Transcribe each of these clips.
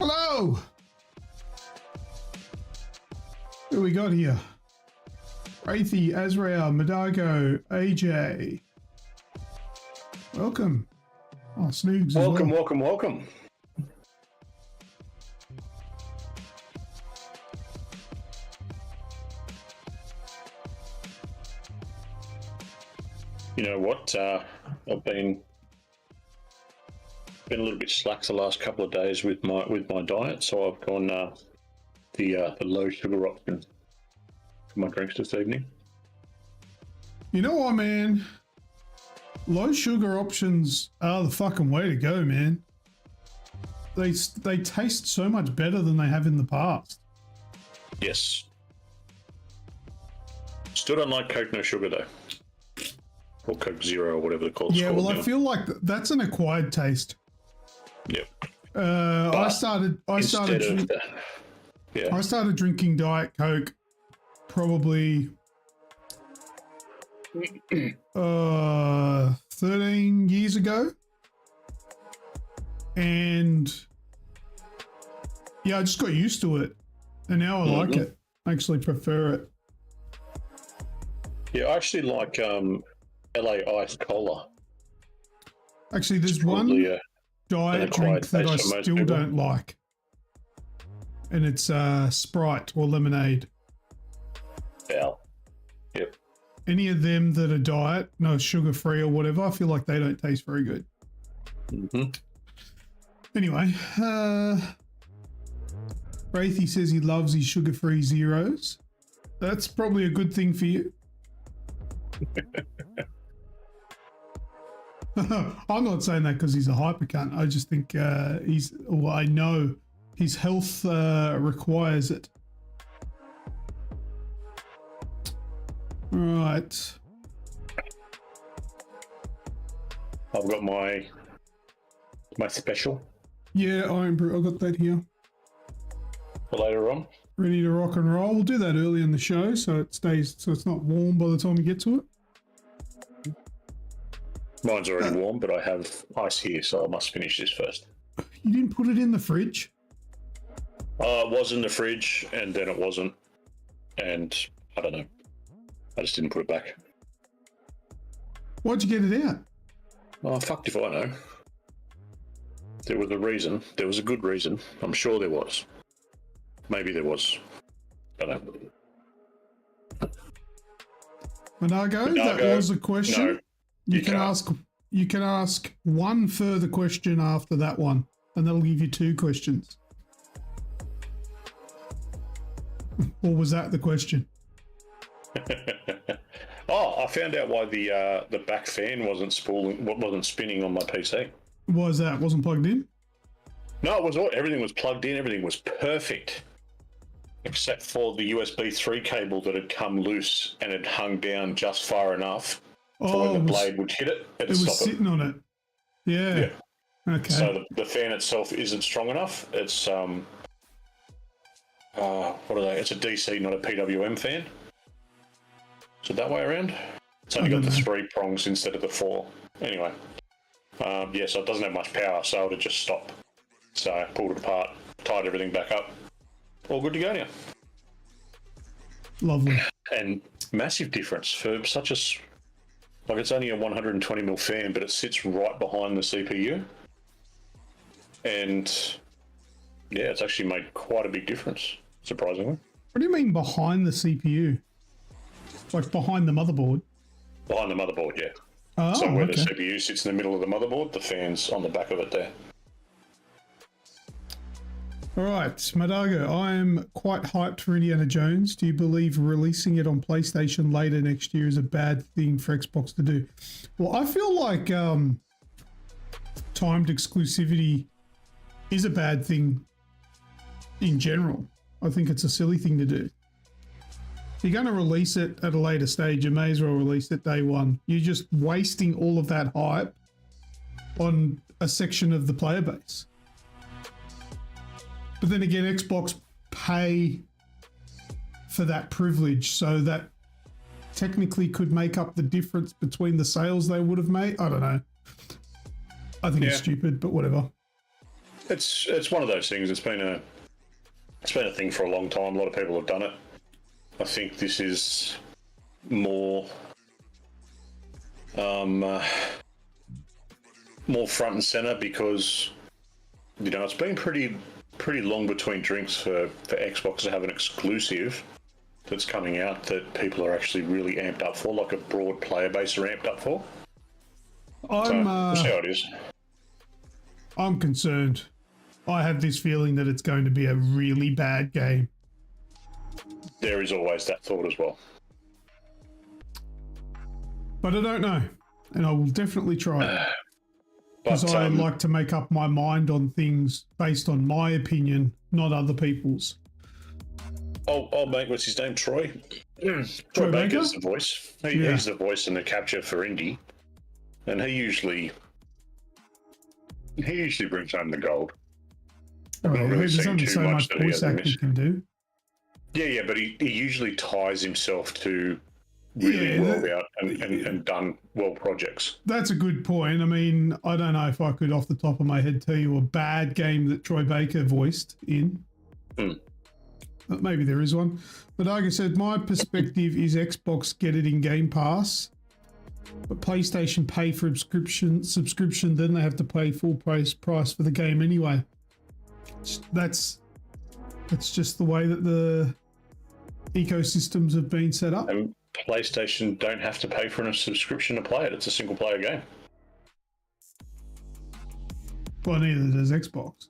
Hello! Who we got here? Wraithy, Azrael, Madago, AJ. Welcome. Oh, Snoogs. Welcome. You know what? I've been a little bit slack the last couple of days with my diet, so I've gone the low sugar option for my drinks this evening. You know what, man? Low sugar options are the fucking way to go, man. They taste so much better than they have in the past. Yes. Still don't like Coke no sugar though, or Coke Zero or whatever they're called. Yeah, well, I feel like that's an acquired taste. Yep. I started drinking Diet Coke probably 13 years ago, and yeah, I just got used to it, and now I like it. I actually prefer it. Yeah, I actually like LA Ice Cola. Actually, there's one diet drink that I still don't like, and it's Sprite or lemonade. Yeah. Yep. Any of them that are diet, no sugar free or whatever, I feel like they don't taste very good. Anyway, Wraithy says he loves his sugar free zeros. That's probably a good thing for you. I'm not saying that because he's a hyper cunt. I just think I know his health requires it. Right. I've got my special. Yeah, I've got that here. For later on. Ready to rock and roll. We'll do that early in the show so it's not warm by the time we get to it. Mine's already warm, but I have ice here, so I must finish this first. You didn't put it in the fridge? It was in the fridge, and then it wasn't. And I don't know. I just didn't put it back. Why'd you get it out? Oh, fucked if I know. There was a reason. There was a good reason. I'm sure there was. Maybe there was. I don't know. Manago, that was a question. No. You can ask one further question after that one, and that'll give you two questions. Or was that the question? Oh, I found out why the back fan wasn't spinning on my PC. Why is that? Wasn't plugged in? No, it was all. Everything was plugged in. Everything was perfect, except for the USB 3 cable that had come loose and had hung down just far enough. So when the blade would hit it, it was sitting on it. Yeah. Okay. So the fan itself isn't strong enough. It's what are they? It's a DC, not a PWM fan. So that way around. It's only got the 3 prongs instead of the 4. Anyway, so it doesn't have much power, so it would just stop. So I pulled it apart, tied everything back up. All good to go now. Lovely. And massive difference for such a. Like, it's only a 120mm fan, but it sits right behind the CPU. And, yeah, it's actually made quite a big difference, surprisingly. What do you mean behind the CPU? Like behind the motherboard? Behind the motherboard, yeah. Oh, so where the CPU sits in the middle of the motherboard, the fan's on the back of it there. All right, Madago, I'm quite hyped for Indiana Jones. Do you believe releasing it on PlayStation later next year is a bad thing for Xbox to do? Well, I feel like timed exclusivity is a bad thing in general. I think it's a silly thing to do. If you're going to release it at a later stage, you may as well release it day one. You're just wasting all of that hype on a section of the player base. But then again, Xbox pay for that privilege, so that technically could make up the difference between the sales they would have made. I don't know. I think it's stupid, but whatever. it's one of those things. It's been a thing for a long time. A lot of people have done it. I think this is more more front and center because it's been pretty long between drinks for Xbox to have an exclusive that's coming out that people are actually really amped up for, like a broad player base are amped up for. We'll see how it is. I'm concerned. I have this feeling that it's going to be a really bad game. There is always that thought as well. But I don't know. And I will definitely try it. Because I like to make up my mind on things based on my opinion, not other people's. Oh, mate, what's his name? Troy? Troy Baker? Baker's the voice. He's the voice and the capture for Indy. And he usually brings home the gold. There's only so much voice acting can do. Yeah, but he usually ties himself to really well out and done well projects. That's a good point. I mean, I don't know if I could off the top of my head tell you a bad game that Troy Baker voiced in. But maybe there is one. But like I said, my perspective is Xbox get it in Game Pass, but PlayStation pay for subscription, then they have to pay full price for the game anyway. That's just the way that the ecosystems have been set up. And PlayStation don't have to pay for a subscription to play it. It's a single player game. Well, neither does Xbox.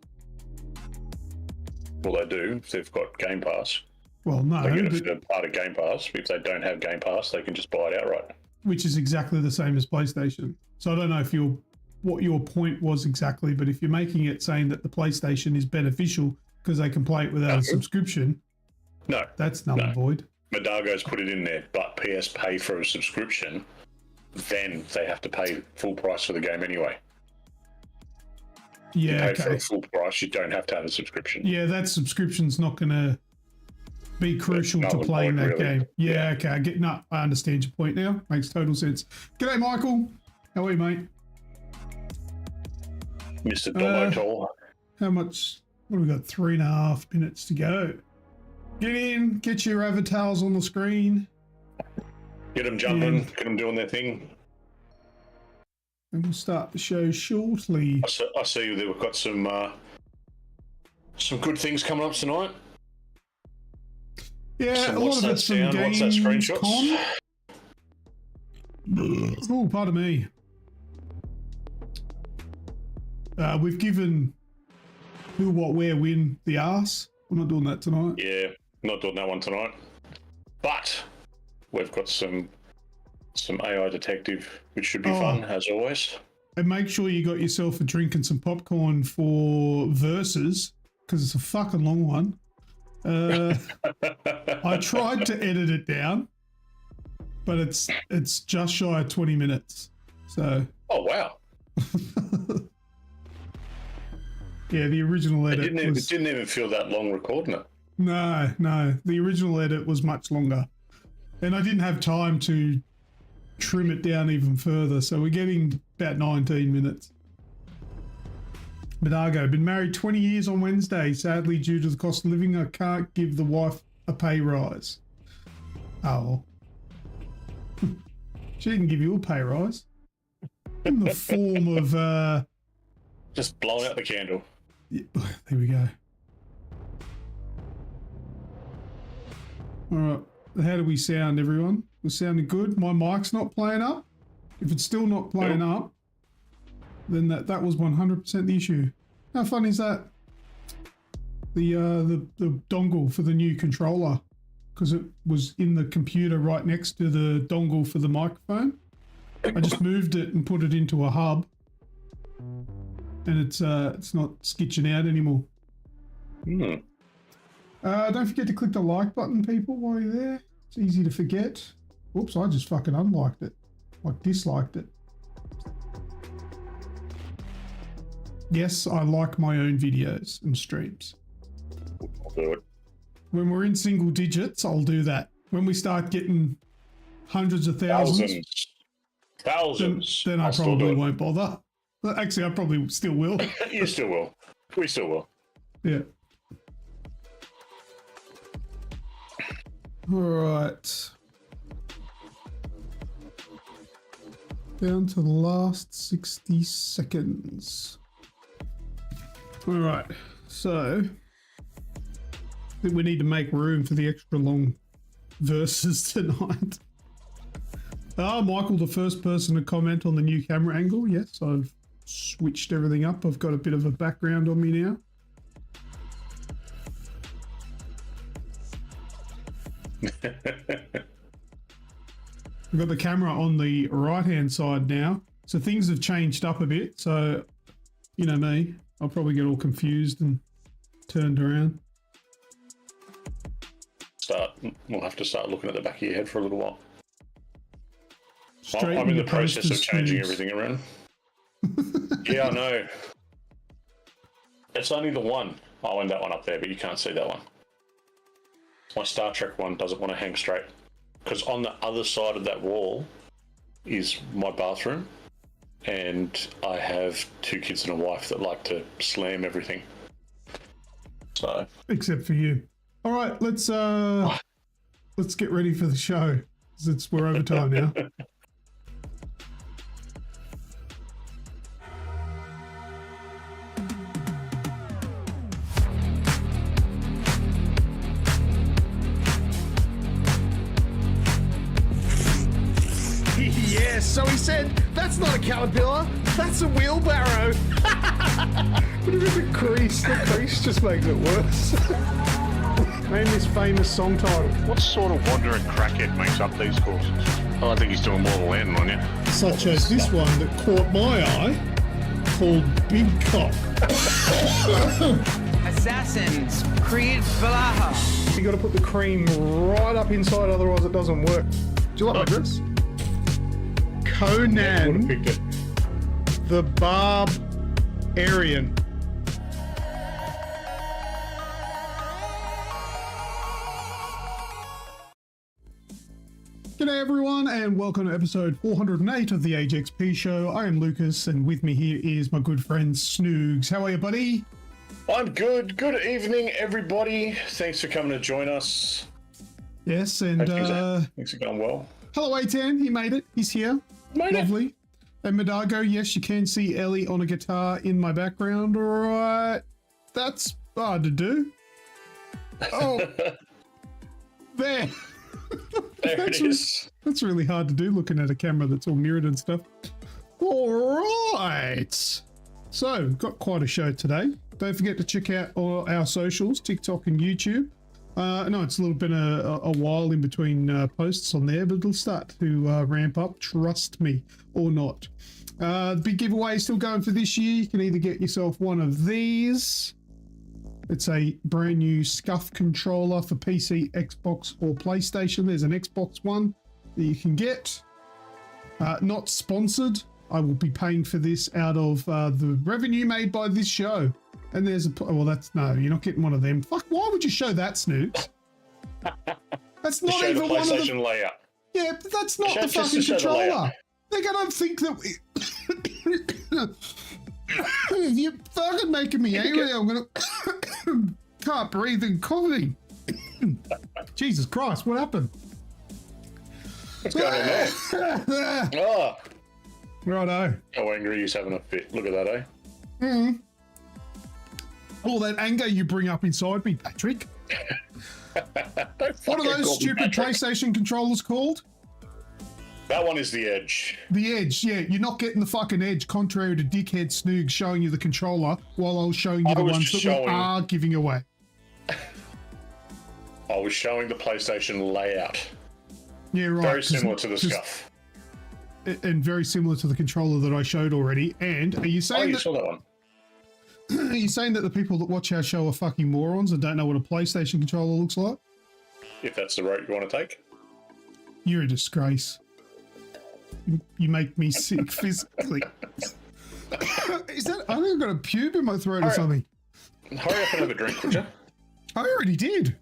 Well, they do if they've got Game Pass. Well, no. They get a part of Game Pass. If they don't have Game Pass, they can just buy it outright. Which is exactly the same as PlayStation. So I don't know if what your point was exactly, but if you're making it saying that the PlayStation is beneficial because they can play it without a subscription, no, that's null and void. Madago's put it in there, but PS pay for a subscription, then they have to pay full price for the game anyway. Yeah, you pay for a full price, you don't have to have a subscription. Yeah, that subscription's not going to be crucial to playing that game. Yeah, okay, I understand your point now. Makes total sense. G'day, Michael. How are you, mate? Mr. Domo. How much? What have we got? 3.5 minutes to go. Get in, get your avatars on the screen. Get them jumping, get them doing their thing. And we'll start the show shortly. I see that we've got some good things coming up tonight. Yeah, a lot of it's some games. What's that screenshots? Oh, pardon me. We've given Who, What, Where, Win the arse. We're not doing that tonight. Yeah, not doing that one tonight. But we've got some AI detective, which should be fun, as always. And make sure you got yourself a drink and some popcorn for Versus, because it's a fucking long one. I tried to edit it down, but it's just shy of 20 minutes. So. Oh, wow. Yeah, the original edit it didn't even feel that long recording it. No. The original edit was much longer. And I didn't have time to trim it down even further. So we're getting about 19 minutes. Madago, been married 20 years on Wednesday. Sadly, due to the cost of living, I can't give the wife a pay rise. Oh. She didn't give you a pay rise. In the form of... just blowing out the candle. Yeah, there we go. All right. How do we sound, everyone? We're sounding good. My mic's not playing up. If it's still not playing up, then that was 100% the issue. How fun is that? The dongle for the new controller, because it was in the computer right next to the dongle for the microphone. I just moved it and put it into a hub, and it's not skitching out anymore. Don't forget to click the like button, people, while you're there. It's easy to forget. Whoops, I just fucking unliked it. Like, disliked it. Yes, I like my own videos and streams. I'll do it. When we're in single digits, I'll do that. When we start getting hundreds of thousands, then I probably won't bother. Actually, I probably still will. You still will. We still will. Yeah. All right. Down to the last 60 seconds. All right. So I think we need to make room for the extra long verses tonight. Michael, the first person to comment on the new camera angle. Yes, I've switched everything up. I've got a bit of a background on me now. I've got the camera on the right-hand side now. So things have changed up a bit. So, you know me, I'll probably get all confused and turned around. We'll have to start looking at the back of your head for a little while. Straight I'm in the into process of changing Snoogs. everything around. Yeah, I know. It's only the one. I'll end that one up there, but you can't see that one. My Star Trek one doesn't want to hang straight. Because on the other side of that wall is my bathroom. And I have 2 kids and a wife that like to slam everything. So. Except for you. All right, let's get ready for the show. 'Cause we're over time now. Yes, so he said, that's not a caterpillar, that's a wheelbarrow. But it is a crease. The crease just makes it worse. Name this famous song title. What sort of wandering crackhead makes up these courses? Oh, I think he's doing more than landing on you. Such as this one that caught my eye, called Big Cock. Assassins, Creed Valaha. You got to put the cream right up inside, otherwise it doesn't work. Do you like my dress? I would have Conan picked it. the Barbarian. G'day everyone and welcome to episode 408 of the AGExp Show. I am Lucas and with me here is my good friend Snoogs. How are you, buddy? I'm good. Good evening, everybody. Thanks for coming to join us. Yes, and Things are going well. hello A10, he made it. He's here. Made it. Lovely. And Madago, yes, you can see Ellie on a guitar in my background. All right. That's hard to do. Oh, there. There it is. That's really hard to do looking at a camera that's all mirrored and stuff. All right. So, got quite a show today. Don't forget to check out all our socials, TikTok and YouTube. I know it's a little bit a while in between posts on there, but it'll start to ramp up, trust me, or not. The big giveaway is still going for this year. You can either get yourself one of these. It's a brand new Scuff controller for PC, Xbox, or PlayStation. There's an Xbox one that you can get. Not sponsored. I will be paying for this out of the revenue made by this show. And there's well, no, you're not getting one of them. Fuck, why would you show that, Snoops? That's not Show even the one of the... PlayStation layout. Yeah, but that's not the Just to fucking show the controller. layout. They're gonna think that you're fucking making me angry. I'm gonna can't breathe and coughing. Jesus Christ, what happened? What's going on there? Oh, Righto. how angry he's having a fit. Look at that, eh? Mm. All that anger you bring up inside me, Patrick. What are those stupid PlayStation controllers called? That one is the Edge. The Edge, yeah. You're not getting the fucking Edge, contrary to Dickhead Snoog showing you the controller while I was showing you the ones that we are giving away. I was showing the PlayStation layout. Yeah, right. Very similar to the Scuff. And very similar to the controller that I showed already. And are you saying You that, saw that one. are you saying that the people that watch our show are fucking morons and don't know what a PlayStation controller looks like? If that's the route you want to take. You're a disgrace. You make me sick physically. Is that? I think I've got a pube in my throat or right. something. Hurry up and have a drink, would you? I already did.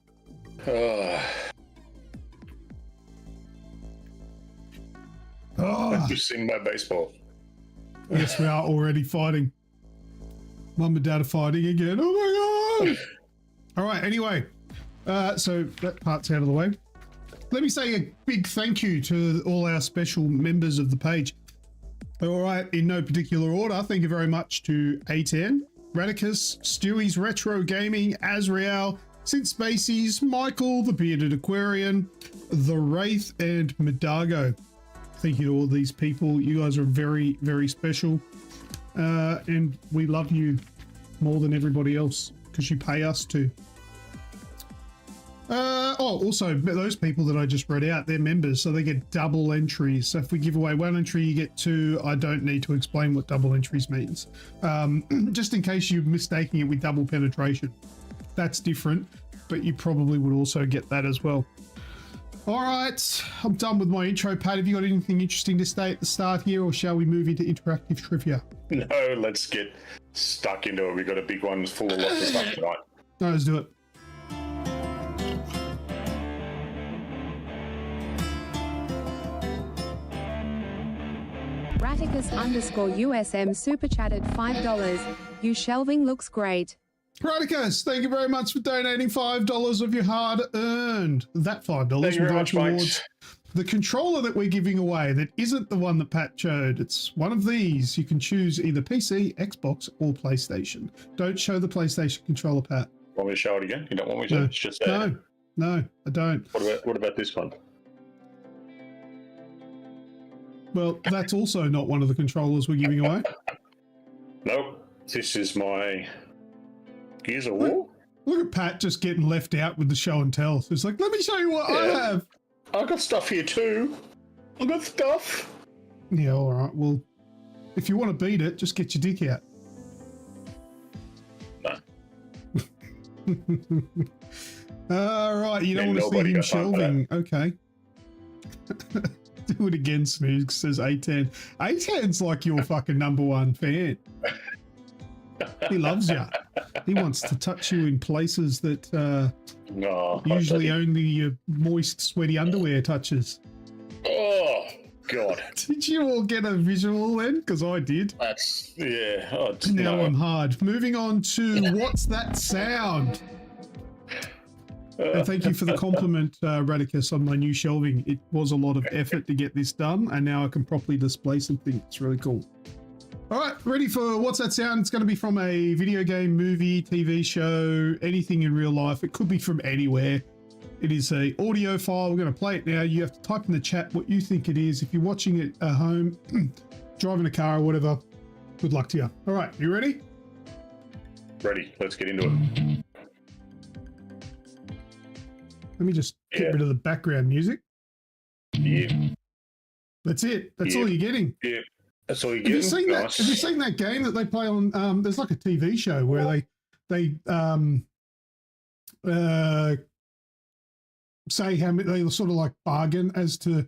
Oh, You've seen my baseball. yes, we are already fighting. Mum and Dad are fighting again. Oh my God. All right. Anyway, so that part's out of the way. Let me say a big thank you to all our special members of the page. All right, in no particular order, thank you very much to A10, Radicus, Stewie's Retro Gaming, Azrael, Sid Spacies, Michael, the Bearded Aquarian, The Wraith, and Medago. Thank you to all these people. You guys are very, very special. And we love you more than everybody else because you pay us to. Also, those people that I just read out, they're members, so they get double entries. So if we give away one entry, you get two. I don't need to explain what double entries means. Just in case you're mistaking it with double penetration. That's different, but you probably would also get that as well. All right, I'm done with my intro. Pat, have you got anything interesting to say at the start here, or shall we move into interactive trivia? No, let's get stuck into it. We've got a big one full of lots of stuff tonight. No, let's do it. Raticus_USM super chatted $5. You shelving looks great. Radicus, thank you very much for donating $5 of your hard earned. That $5 will go towards the controller that we're giving away that isn't the one that Pat showed. It's one of these. You can choose either PC, Xbox, or PlayStation. Don't show the PlayStation controller, Pat. Want me to show it again? You don't want me to? No. It's just there. No, I don't. What about this one? Well, that's also not one of the controllers we're giving away. Nope. This is my Gears of War. Look at Pat just getting left out with the show and tell. So it's like, let me show you what I have. I've got stuff here too. I've got stuff. Yeah, all right. Well, if you want to beat it, just get your dick out. No. All right. You don't want to see him shelving. Okay. Do it again, Snoogs, says A10. A10's like your fucking number one fan. He loves you. He wants to touch you in places that usually only your moist, sweaty underwear touches. Oh, God. Did you all get a visual then? Because I did. That's, yeah. Oh, now I'm hard. Moving on to What's That Sound? And thank you for the compliment, Radicus, on my new shelving. It was a lot of effort to get this done, and now I can properly display something. It's really cool. All right, ready for What's That Sound? It's going to be from a video game, movie, TV show, anything in real life. It could be from anywhere. It is an audio file. We're going to play it now. You have to type in the chat what you think it is. If you're watching it at home, driving a car or whatever, good luck to you. All right, you ready? Ready. Let's get into it. Let me just get rid of the background music. Yeah. That's it. That's all you're getting. Yeah. That's all you're getting. Have you seen that game that they play on? There's like a TV show where they say how many, they sort of like bargain as to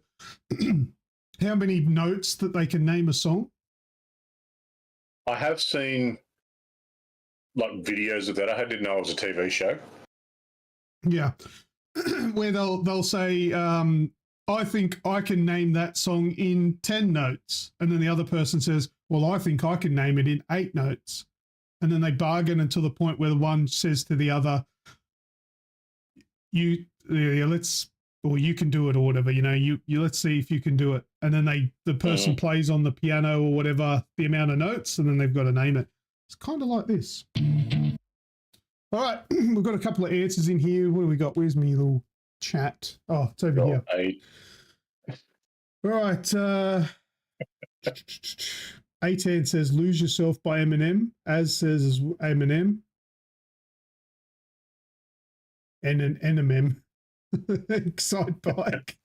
how many notes that they can name a song. I have seen like videos of that. I didn't know it was a TV show. Yeah. Where they'll say, I think I can name that song in 10 notes. And then the other person says, well, I think I can name it in 8 notes. And then they bargain until the point where the one says to the other, you can do it or whatever, you let's see if you can do it. And then the person plays on the piano or whatever, the amount of notes, and then they've got to name it. It's kind of like this. All right, we've got a couple of answers in here. What do we got? Where's my little chat? Oh, it's over here. 8. All right. A10 says Lose Yourself by Eminem. As says Eminem. And an Eminem. Excite Bike.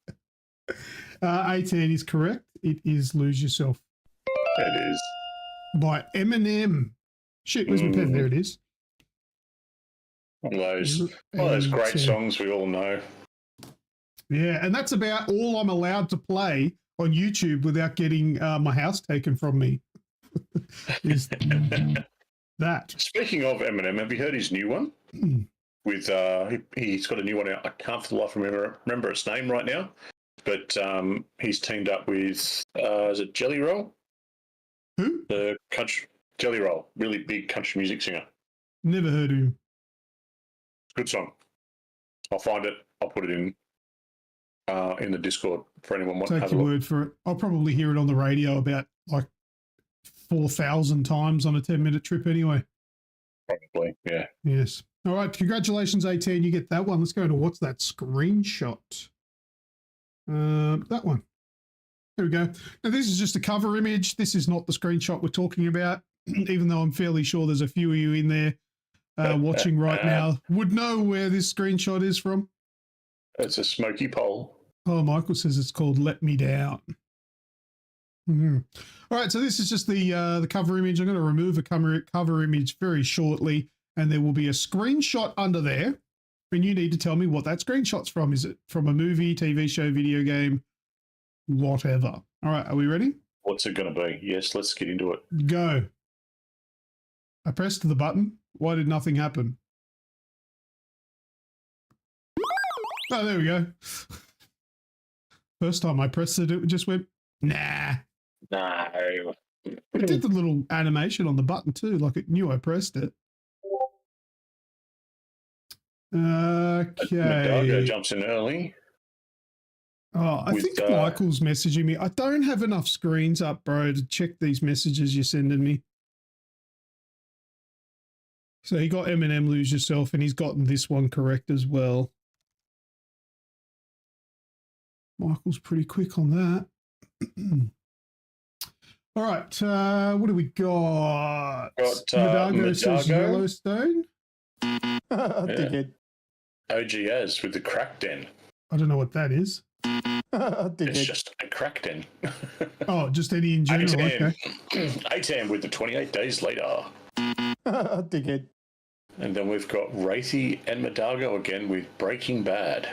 A10 is correct. It is Lose Yourself. It is. By Eminem. Shit, where's my pen? There it is. Those great songs we all know. Yeah, and that's about all I'm allowed to play on YouTube without getting my house taken from me. Is that. Speaking of Eminem, have you heard his new one? With he's got a new one out. I can't for the life remember its name right now, but he's teamed up with is it Jelly Roll? Who? The country Jelly Roll, really big country music singer. Never heard of him. Good song. I'll find it. I'll put it in the Discord for anyone want to Take have a your look. word for it. I'll probably hear it on the radio about like 4,000 times on a 10-minute trip anyway. Probably, yeah. Yes. All right. Congratulations, 18. You get that one. Let's go to what's that screenshot? That one. There we go. Now, this is just a cover image. This is not the screenshot we're talking about, even though I'm fairly sure there's a few of you in there watching right now would know where this screenshot is from. It's a smoky pole. Oh, Michael says it's called Let Me Down. Mm-hmm. All right, so this is just the cover image. I'm going to remove a cover image very shortly, and there will be a screenshot under there, and you need to tell me what that screenshot's from. Is it from a movie, TV show, video game, whatever? All right, are we ready? What's it going to be? Yes, let's get into it. Go. I pressed the button. Why did nothing happen? Oh, there we go. First time I pressed it, it just went, nah. No. It did the little animation on the button too, like it knew I pressed it. Madargo Okay. jumps in early. Oh, I think Michael's messaging me. I don't have enough screens up, bro, to check these messages you're sending me. So he got Eminem Lose Yourself, and he's gotten this one correct as well. Michael's pretty quick on that. All right, what do we got? Madargo says Yellowstone. Yeah. AGExp with the crack den. I don't know what that is. It's just a crack den. Oh, just any in general. Okay. 8am with the 28 days later. And then we've got Wraithy and Madargo again with Breaking Bad.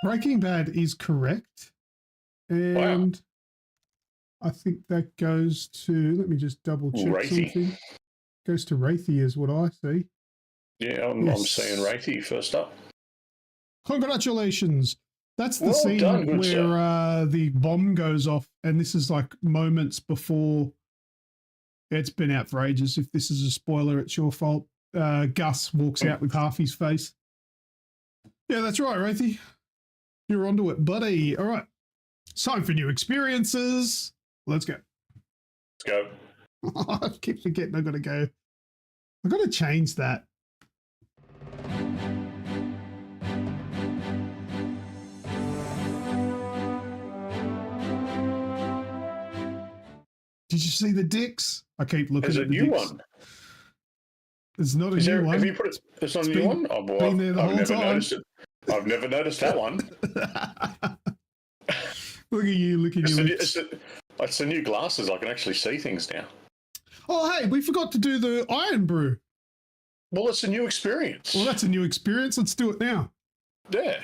Breaking Bad is correct. And I think that goes to, let me just double check Wraithy. something. Goes to Wraithy is what I see. Yeah, I'm seeing Wraithy first up. Congratulations. That's the Well scene done, good where the bomb goes off, and this is like moments before. It's been out for ages. If this is a spoiler, it's your fault. Gus walks out with half his face. Yeah, that's right, Wraithy. You're onto it, buddy. All right. It's time for new experiences. Let's go. Let's go. I keep forgetting I got to go. I got to change that. Did you see the dicks? I keep looking There's at a the new dicks. one. It's not a new one. Have you put it? It's not a new one? Oh, boy. been there the I've whole never time. noticed it. I've never noticed that one. Look at you, look at you. It's the new glasses. I can actually see things now. Oh, hey, we forgot to do the Iron Brew. Well, it's a new experience. Well, that's a new experience. Let's do it now. Yeah.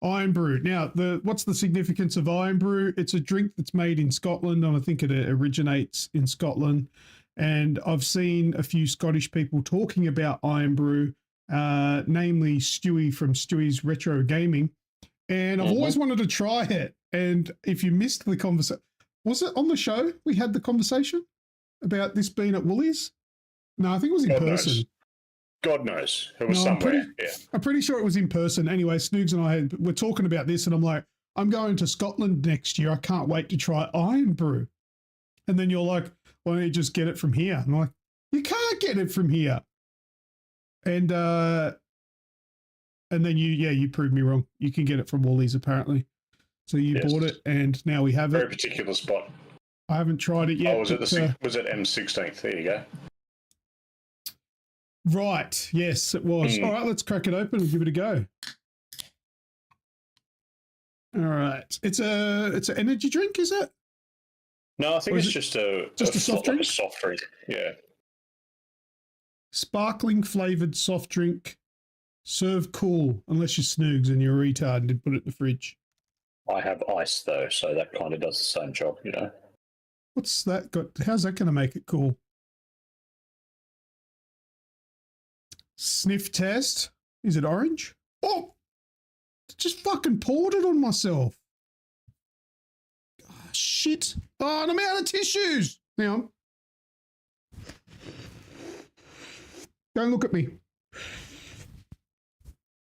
Iron Brew. Now, what's the significance of Iron Brew? It's a drink that's made in Scotland, and I think it originates in Scotland. And I've seen a few Scottish people talking about Iron Brew, namely Stewie from Stewie's Retro Gaming. And I've always wanted to try it. And if you missed the conversation, was it on the show we had the conversation about this being at Woolies? No, I think it was in person. God knows. It was somewhere. I'm pretty sure it was in person. Anyway, Snoogs and I were talking about this, and I'm like, I'm going to Scotland next year. I can't wait to try Iron Brew. And then you're like, why don't you just get it from here? I'm like, you can't get it from here. And then you proved me wrong. You can get it from Woolies apparently. So you bought it, and now we have Very it. particular spot. I haven't tried it yet. Oh, was it M16th? There you go. Right. Yes, it was. All right, let's crack it open and give it a go. All right. It's an energy drink, is it? No, I think it's just a soft drink. Like a soft drink. Yeah. Sparkling flavored soft drink. Serve cool, unless you're Snoogs and you're a retard and did put it in the fridge. I have ice though, so that kind of does the same job, you know. What's that got? How's that going to make it cool? Sniff test. Is it orange? Oh, just fucking poured it on myself. God shit. Oh, and I'm out of tissues. Hang on. Don't look at me.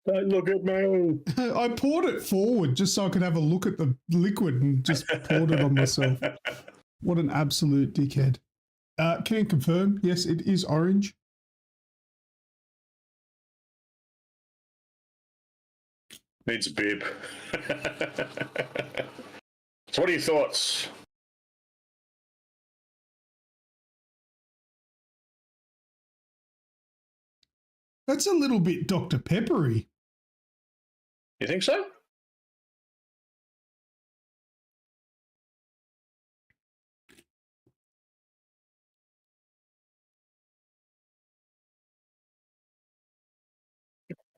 Don't look at me. I poured it forward just so I could have a look at the liquid and just poured it on myself. What an absolute dickhead. Can confirm, yes, it is orange. Needs a bib. So what are your thoughts? That's a little bit Dr. Peppery. You think so?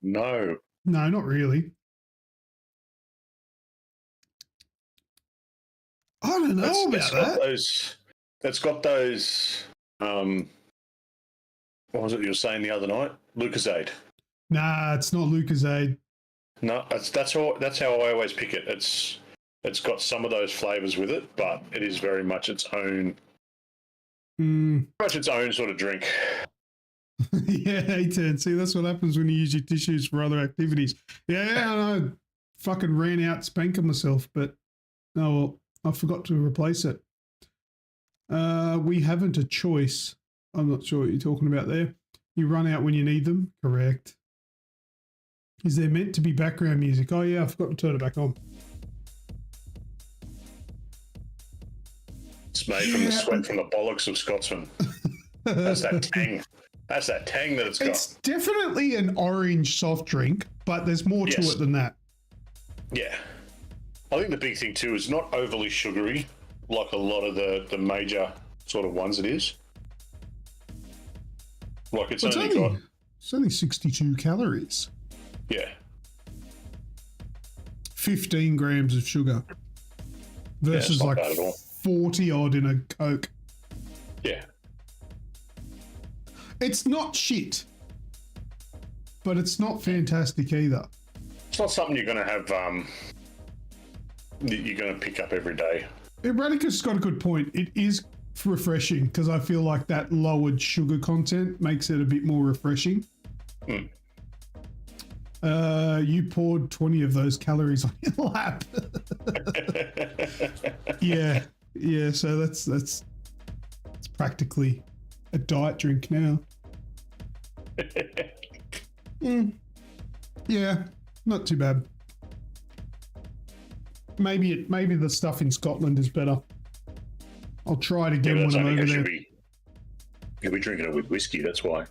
No. No, not really. I don't know about that. That's got those. What was it you were saying the other night? Lucasade. Nah, it's not Lucasade. No, that's how I always pick it. It's got some of those flavors with it, but it is very much its own. Much its own sort of drink. Yeah, A10. See, that's what happens when you use your tissues for other activities. Yeah, I know. Fucking ran out spanking myself, but oh well, I forgot to replace it. We haven't a choice. I'm not sure what you're talking about there. You run out when you need them. Correct. Is there meant to be background music? Oh yeah, I forgot to turn it back on. It's made from the sweat from the bollocks of Scotsmen. That's that tang. That's that tang that it's got. It's definitely an orange soft drink, but there's more to it than that. Yeah. I think the big thing too is not overly sugary, like a lot of the major sort of ones it is. Like it's only 62 calories. Yeah. 15 grams of sugar versus like 40 odd in a Coke. Yeah. It's not shit, but it's not fantastic either. It's not something you're going to have, you're going to pick up every day. Radicus got a good point. It is refreshing because I feel like that lowered sugar content makes it a bit more refreshing. You poured 20 of those calories on your lap. yeah, so that's practically a diet drink now. Yeah, not too bad. Maybe the stuff in Scotland is better. I'll try it again when I'm over there. You'll be drinking it with whiskey, that's why.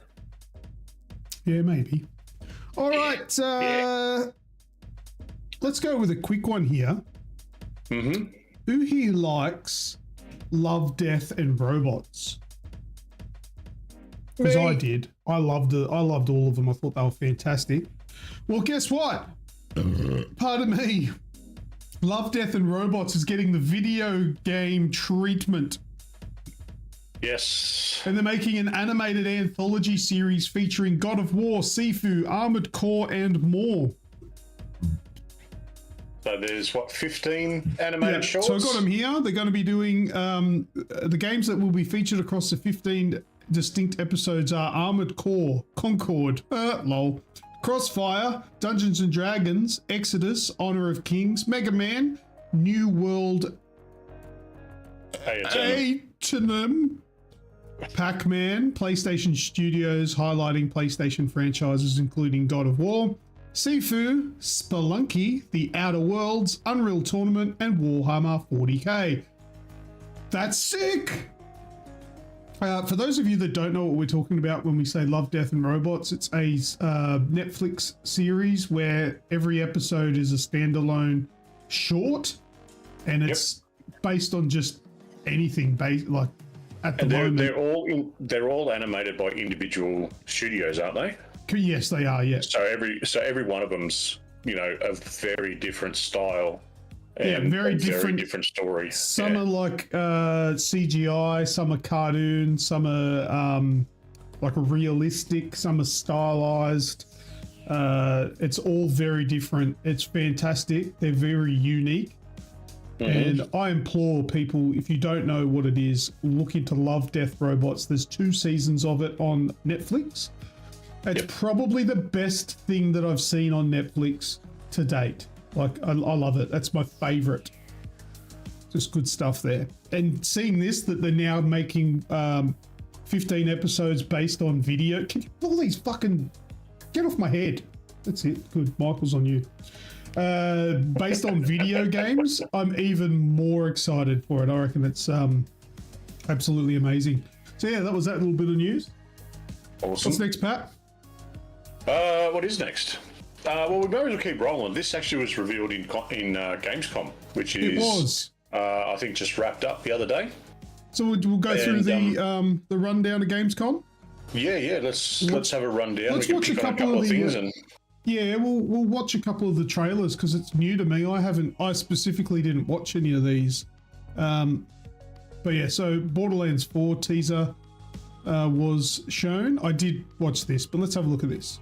Yeah, maybe. All right, let's go with a quick one here. Mm-hmm. Who here likes Love, Death, and Robots? Because I did. I loved all of them. I thought they were fantastic. Well, guess what? Pardon me. Love, Death, and Robots is getting the video game treatment. Yes. And they're making an animated anthology series featuring God of War, Sifu, Armored Core, and more. So there's, 15 animated shorts? So I got them here. They're going to be doing the games that will be featured across the 15 distinct episodes are Armored Core, Concord, lol, Crossfire, Dungeons and Dragons, Exodus, Honor of Kings, Mega Man, New World, Aetonum, Pac-Man, PlayStation Studios highlighting PlayStation franchises including God of War, Sifu, Spelunky, The Outer Worlds, Unreal Tournament, and Warhammer 40k. That's sick! For those of you that don't know what we're talking about when we say Love, Death, and Robots, it's a Netflix series where every episode is a standalone short, and it's based on just anything, like at the moment. They're all animated by individual studios, aren't they? Yes, they are. Yes. So every one of them's a very different style. And very different story. Some are like CGI, some are cartoon, some are like realistic, some are stylized. It's all very different. It's fantastic. They're very unique. And I implore people, if you don't know what it is, look into Love, Death, Robots. There's 2 seasons of it on Netflix. It's probably the best thing that I've seen on Netflix to date. Like, I love it. That's my favorite. Just good stuff there. And seeing this, that they're now making 15 episodes based on video. Can you pull these fucking... Get off my head. That's it. Good. Michael's on you. Based on video games, I'm even more excited for it. I reckon it's absolutely amazing. So yeah, that was that little bit of news. Awesome. What's next, Pat? What is next? Well, we may as well keep rolling. This actually was revealed in Gamescom, which is... It was. I think just wrapped up the other day. So we'll go through the rundown of Gamescom. Yeah. Let's have a rundown. Let's we can watch pick a on couple of things the. and Yeah, we'll watch a couple of the trailers because it's new to me. I specifically didn't watch any of these. But yeah, so Borderlands 4 teaser was shown. I did watch this, but let's have a look at this.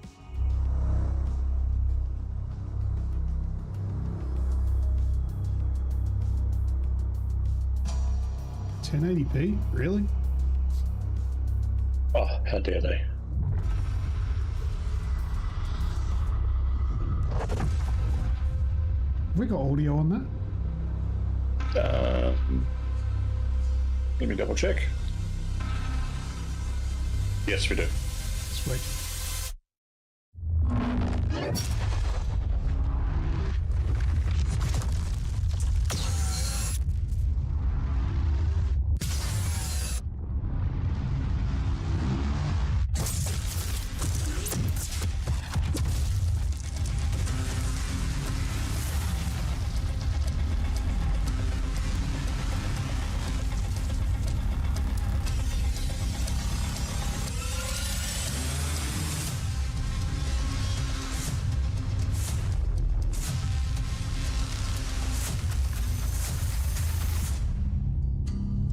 $1080p? Really? oh, how dare they? Have we got audio on that? Let me double check. Yes, we do. Sweet.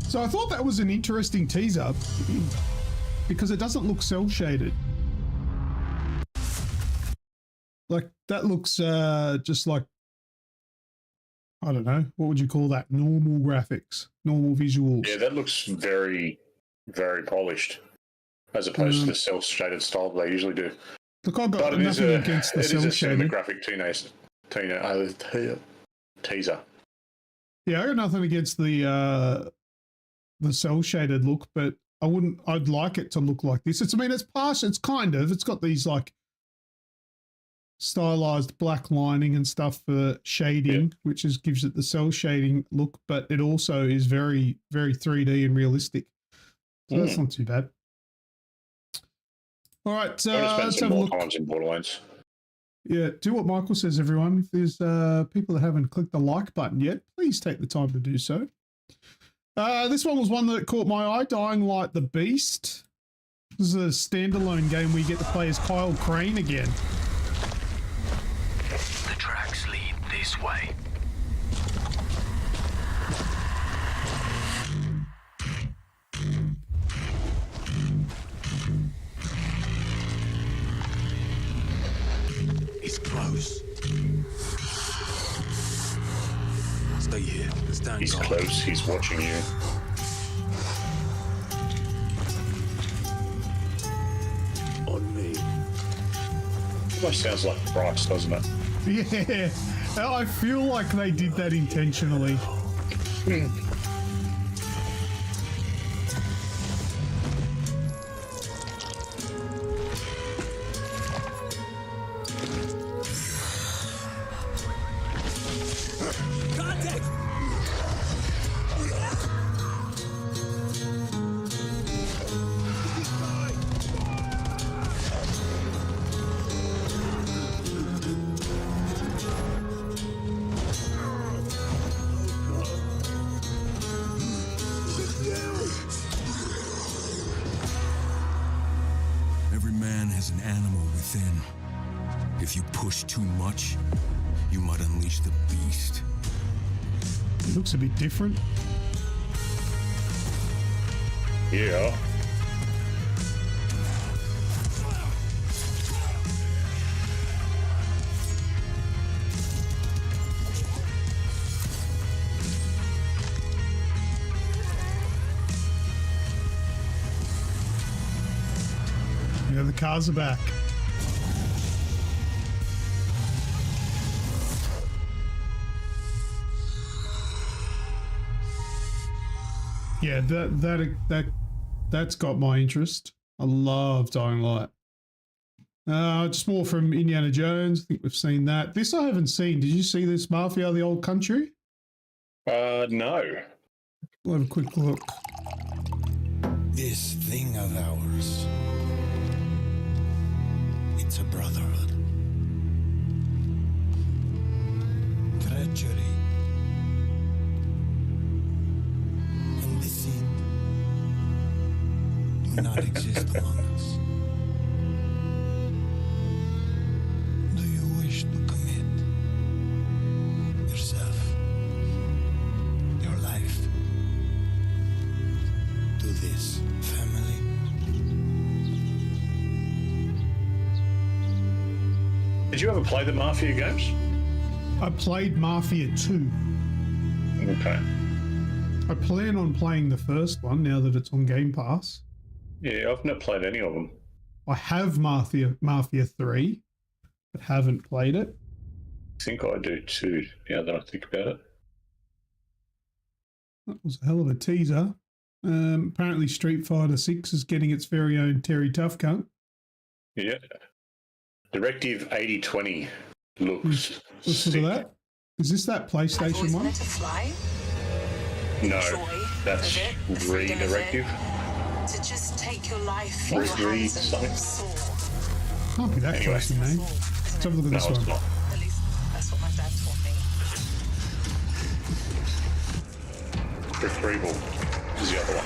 So I thought that was an interesting teaser because it doesn't look cell shaded. Like that looks just like, I don't know, what would you call that? Normal graphics, normal visuals. Yeah, that looks very, very polished as opposed to the cell shaded style they usually do. Look, I've got nothing against the cell shaded. Graphic teaser. Yeah, I got nothing against the cell shaded look, but I'd like it to look like this. It's partial. It's got these like stylized black lining and stuff for shading, which gives it the cell shading look, but it also is very, very 3D and realistic. So that's not too bad. All right. Let's have more times in Borderlands. Yeah, do what Michael says, everyone. If there's people that haven't clicked the like button yet, please take the time to do so. This one was one that caught my eye, Dying Light the Beast. This is a standalone game where you get to play as Kyle Crane again. The tracks lead this way. It's close. Stay here. Stand He's guard. close. He's watching you. On me. Almost sounds like Bryce, doesn't it? Yeah, I feel like they did that intentionally. Every man has an animal within. If you push too much, you might unleash the beast. It looks a bit different. Yeah. Yeah, the cars are back. Yeah, that's got my interest. I love Dying Light. Just more from Indiana Jones. I think we've seen that. This I haven't seen. Did you see this, Mafia, the Old Country? No. We'll have a quick look. This thing of ours, it's a brotherhood. Treachery and deceit do not exist among us. Do you wish to commit yourself, your life, to this family? Did you ever play the Mafia games? I played Mafia 2. Okay. I plan on playing the first one now that it's on Game Pass. Yeah, I've not played any of them. I have Mafia 3, but haven't played it. I think I do too, now that I think about it. That was a hell of a teaser. Apparently Street Fighter 6 is getting its very own Terry Tough Cunt. Yeah. Directive 8020 looks What's sick. sort of that? Is this that PlayStation one? To fly, No, joy that's of it, the freedom of it. Redirective. to just take your life in your hands and soar. Can't be that Anyway. close in name. Let's have a look at No, this it's one. not. At least that's what my dad taught me. Retrieval is the other one.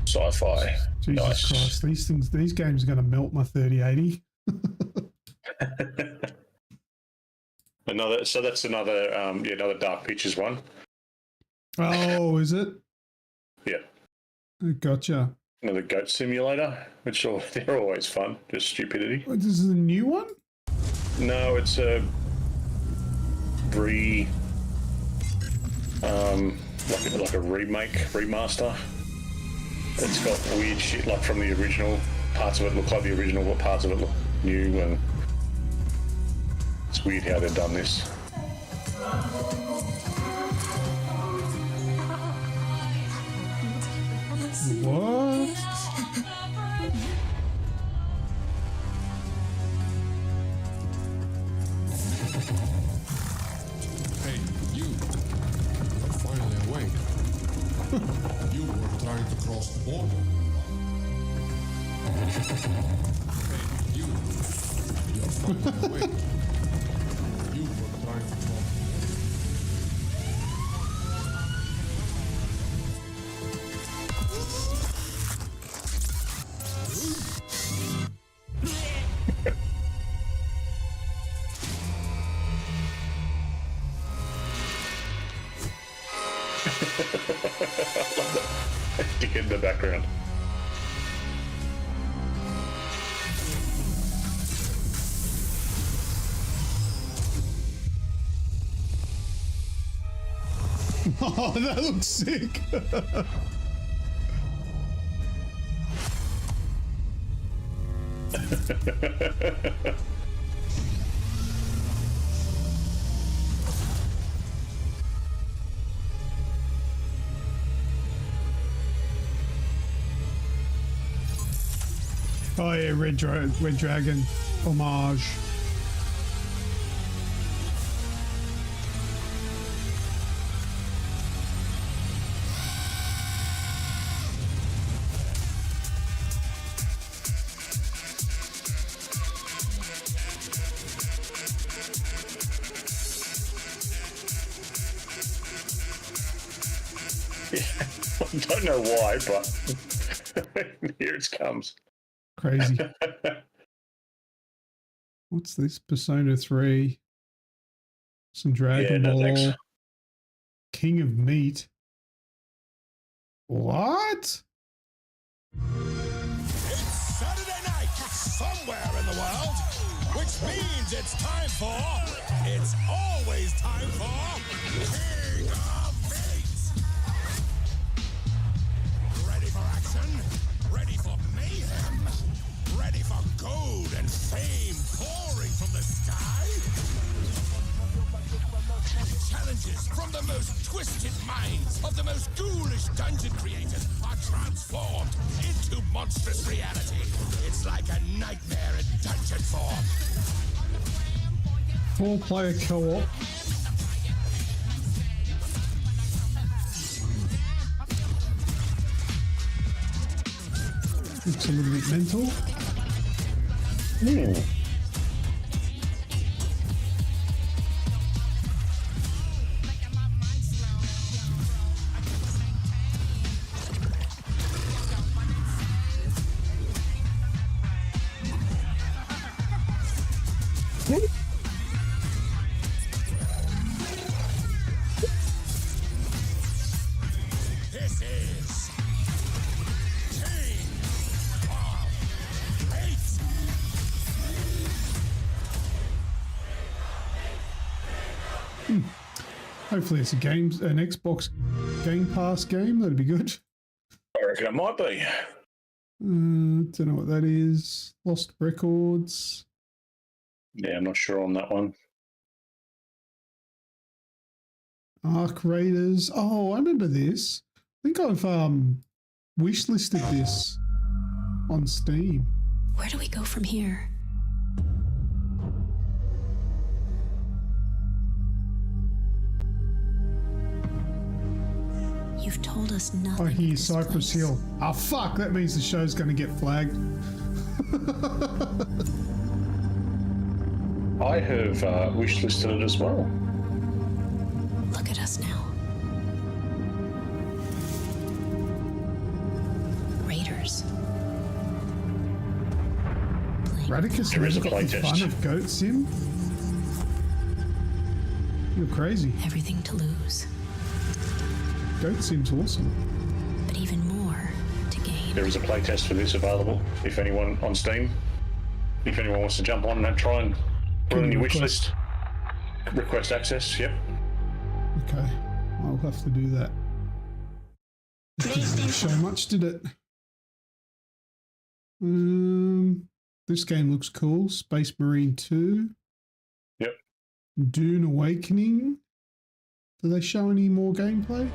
Sci-fi. Jesus Nice. Christ, these games are going to melt my 3080. That's another another Dark Pictures one. Oh, is it? Yeah. Gotcha. Another goat simulator, which they're always fun. Just stupidity. This is a new one? No, it's a like a remake, remaster. It's got weird shit like from the original. Parts of it look like the original, but parts of it look new, and it's weird how they've done this. What? Hey, you. You're finally awake. You were trying to cross the border. Hey, you. You're finally awake. You were trying to cross the border. Dick in the background. Oh, that looks sick. Oh yeah, Red Dragon homage. I don't know why, but here it comes. Crazy. What's this? Persona 3. Some Dragon no Ball. thanks. King of Meat. What? It's Saturday night somewhere in the world, which means it's always time for King of Meat. Ready for action? Ready for mayhem? Ready for gold and fame pouring from the sky? Challenges from the most twisted minds of the most ghoulish dungeon creators are transformed into monstrous reality. It's like a nightmare in dungeon form. 4-player co-op. Looks a little bit mental. This is King of Meat. Hopefully it's an Xbox Game Pass game. That'd be good. I reckon it might be. Don't know what that is. Lost Records. Yeah, I'm not sure on that one. Arc Raiders. Oh, I remember this. I think I've wishlisted this on Steam. Where do we go from here? You've told us nothing. I hear of this Cypress place. Hill. Oh, fuck. That means the show's going to get flagged. I have wishlisted it as well. Look at us now. Raiders. Radicus There is a got the playtest. fun of Goat Sim. You're crazy. Everything to lose, Goat Sim's awesome. but even more to gain. There is a playtest for this available. If anyone on Steam, if anyone wants to jump on and try and put it on your wish list, request access. Yep. Okay, I'll have to do that. It didn't show much, did it? This game looks cool. Space Marine 2. Yep. Dune Awakening. Do they show any more gameplay?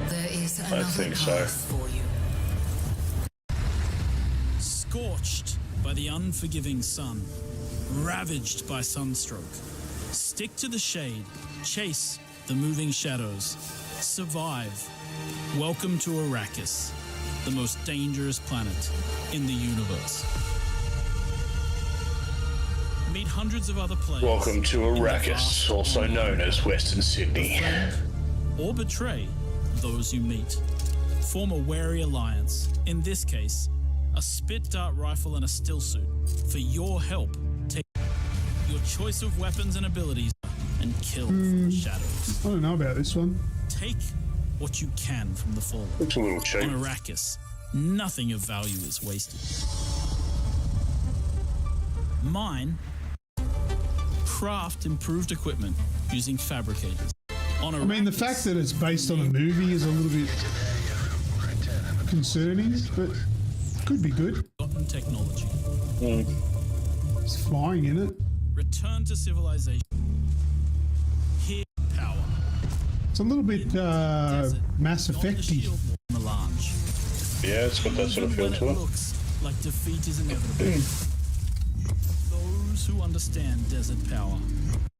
There is I another think so. path for you. Scorched by the unforgiving sun, ravaged by sunstroke. Stick to the shade, chase the moving shadows, survive. Welcome to Arrakis, the most dangerous planet in the universe. Meet hundreds of other players. Welcome to in the Arrakis, vast also online known as Western Sydney. Befriend or betray those you meet. Form a wary alliance. In this case, a spit dart rifle and a still suit. For your help, take your choice of weapons and abilities and kill the shadows. I don't know about this one. Take what you can from the fallen. Looks a little cheap. On Arrakis, nothing of value is wasted. Mine craft improved equipment using fabricators. On I mean, the fact that it's based on a movie is a little bit concerning, but could be good. Forgotten technology. It's flying in it. Return to civilization. Here, power. It's a little bit Mass Effect-y. Melange. Yeah, it's got that sort of feel Even to when it. looks like defeat is inevitable. Those who understand desert power.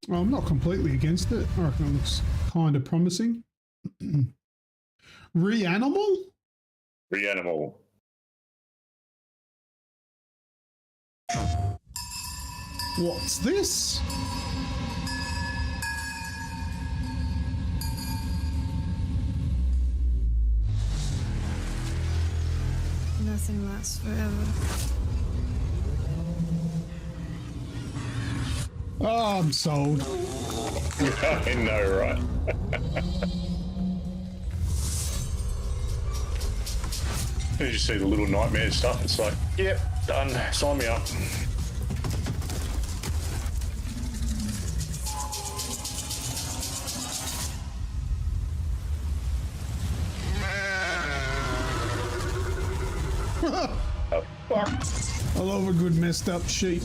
Well, I'm not completely against it. I reckon it looks kind of promising. Reanimal? Reanimal. What's this? Nothing lasts forever. Oh, I'm sold. I know, right? As you see the little nightmare stuff, it's like, yep, done. Sign me up. Oh, fuck. I love a good messed up sheep.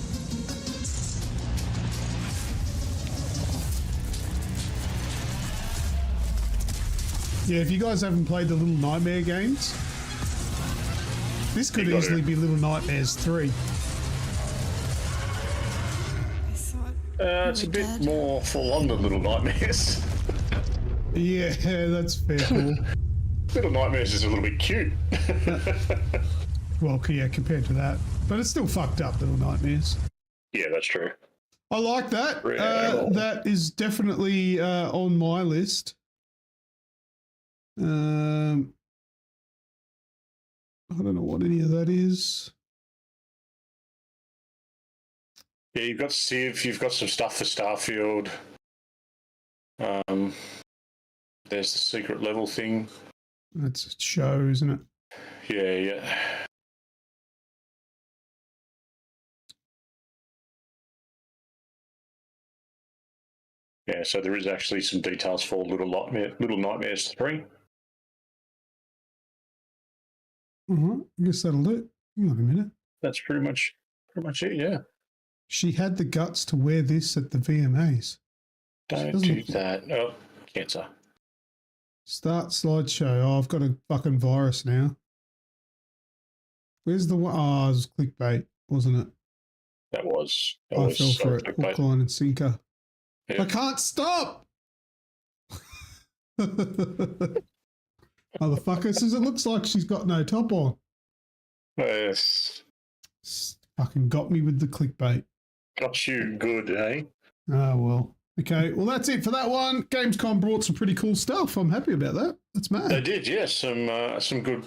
Yeah, if you guys haven't played the Little Nightmare games, this could easily be Little Nightmares 3. It's a bit more full on than Little Nightmares. Yeah, that's fair. Cool. Little Nightmares is a little bit cute. Well, yeah, compared to that. But it's still fucked up, Little Nightmares. Yeah, that's true. I like that. That is definitely on my list. I don't know what any of that is. Yeah, you've got Civ, you've got some stuff for Starfield. There's the secret level thing. That's a show, isn't it? Yeah. Yeah, so there is actually some details for Little Nightmares 3. I guess that'll do it. Hang on a minute. That's pretty much it, yeah. She had the guts to wear this at the VMAs. Don't do that. Oh, cancer. Start slideshow. Oh, I've got a fucking virus now. Where's the one? Oh, it was clickbait, wasn't it? That was. I fell for it. Hook, line, and sinker. Yeah. I can't stop. Motherfucker says it looks like she's got no top on. Yes. Fucking got me with the clickbait. Got you good, eh? Oh, well. Okay, well, that's it for that one. Gamescom brought some pretty cool stuff. I'm happy about that. That's mad. They did, yes. Some good,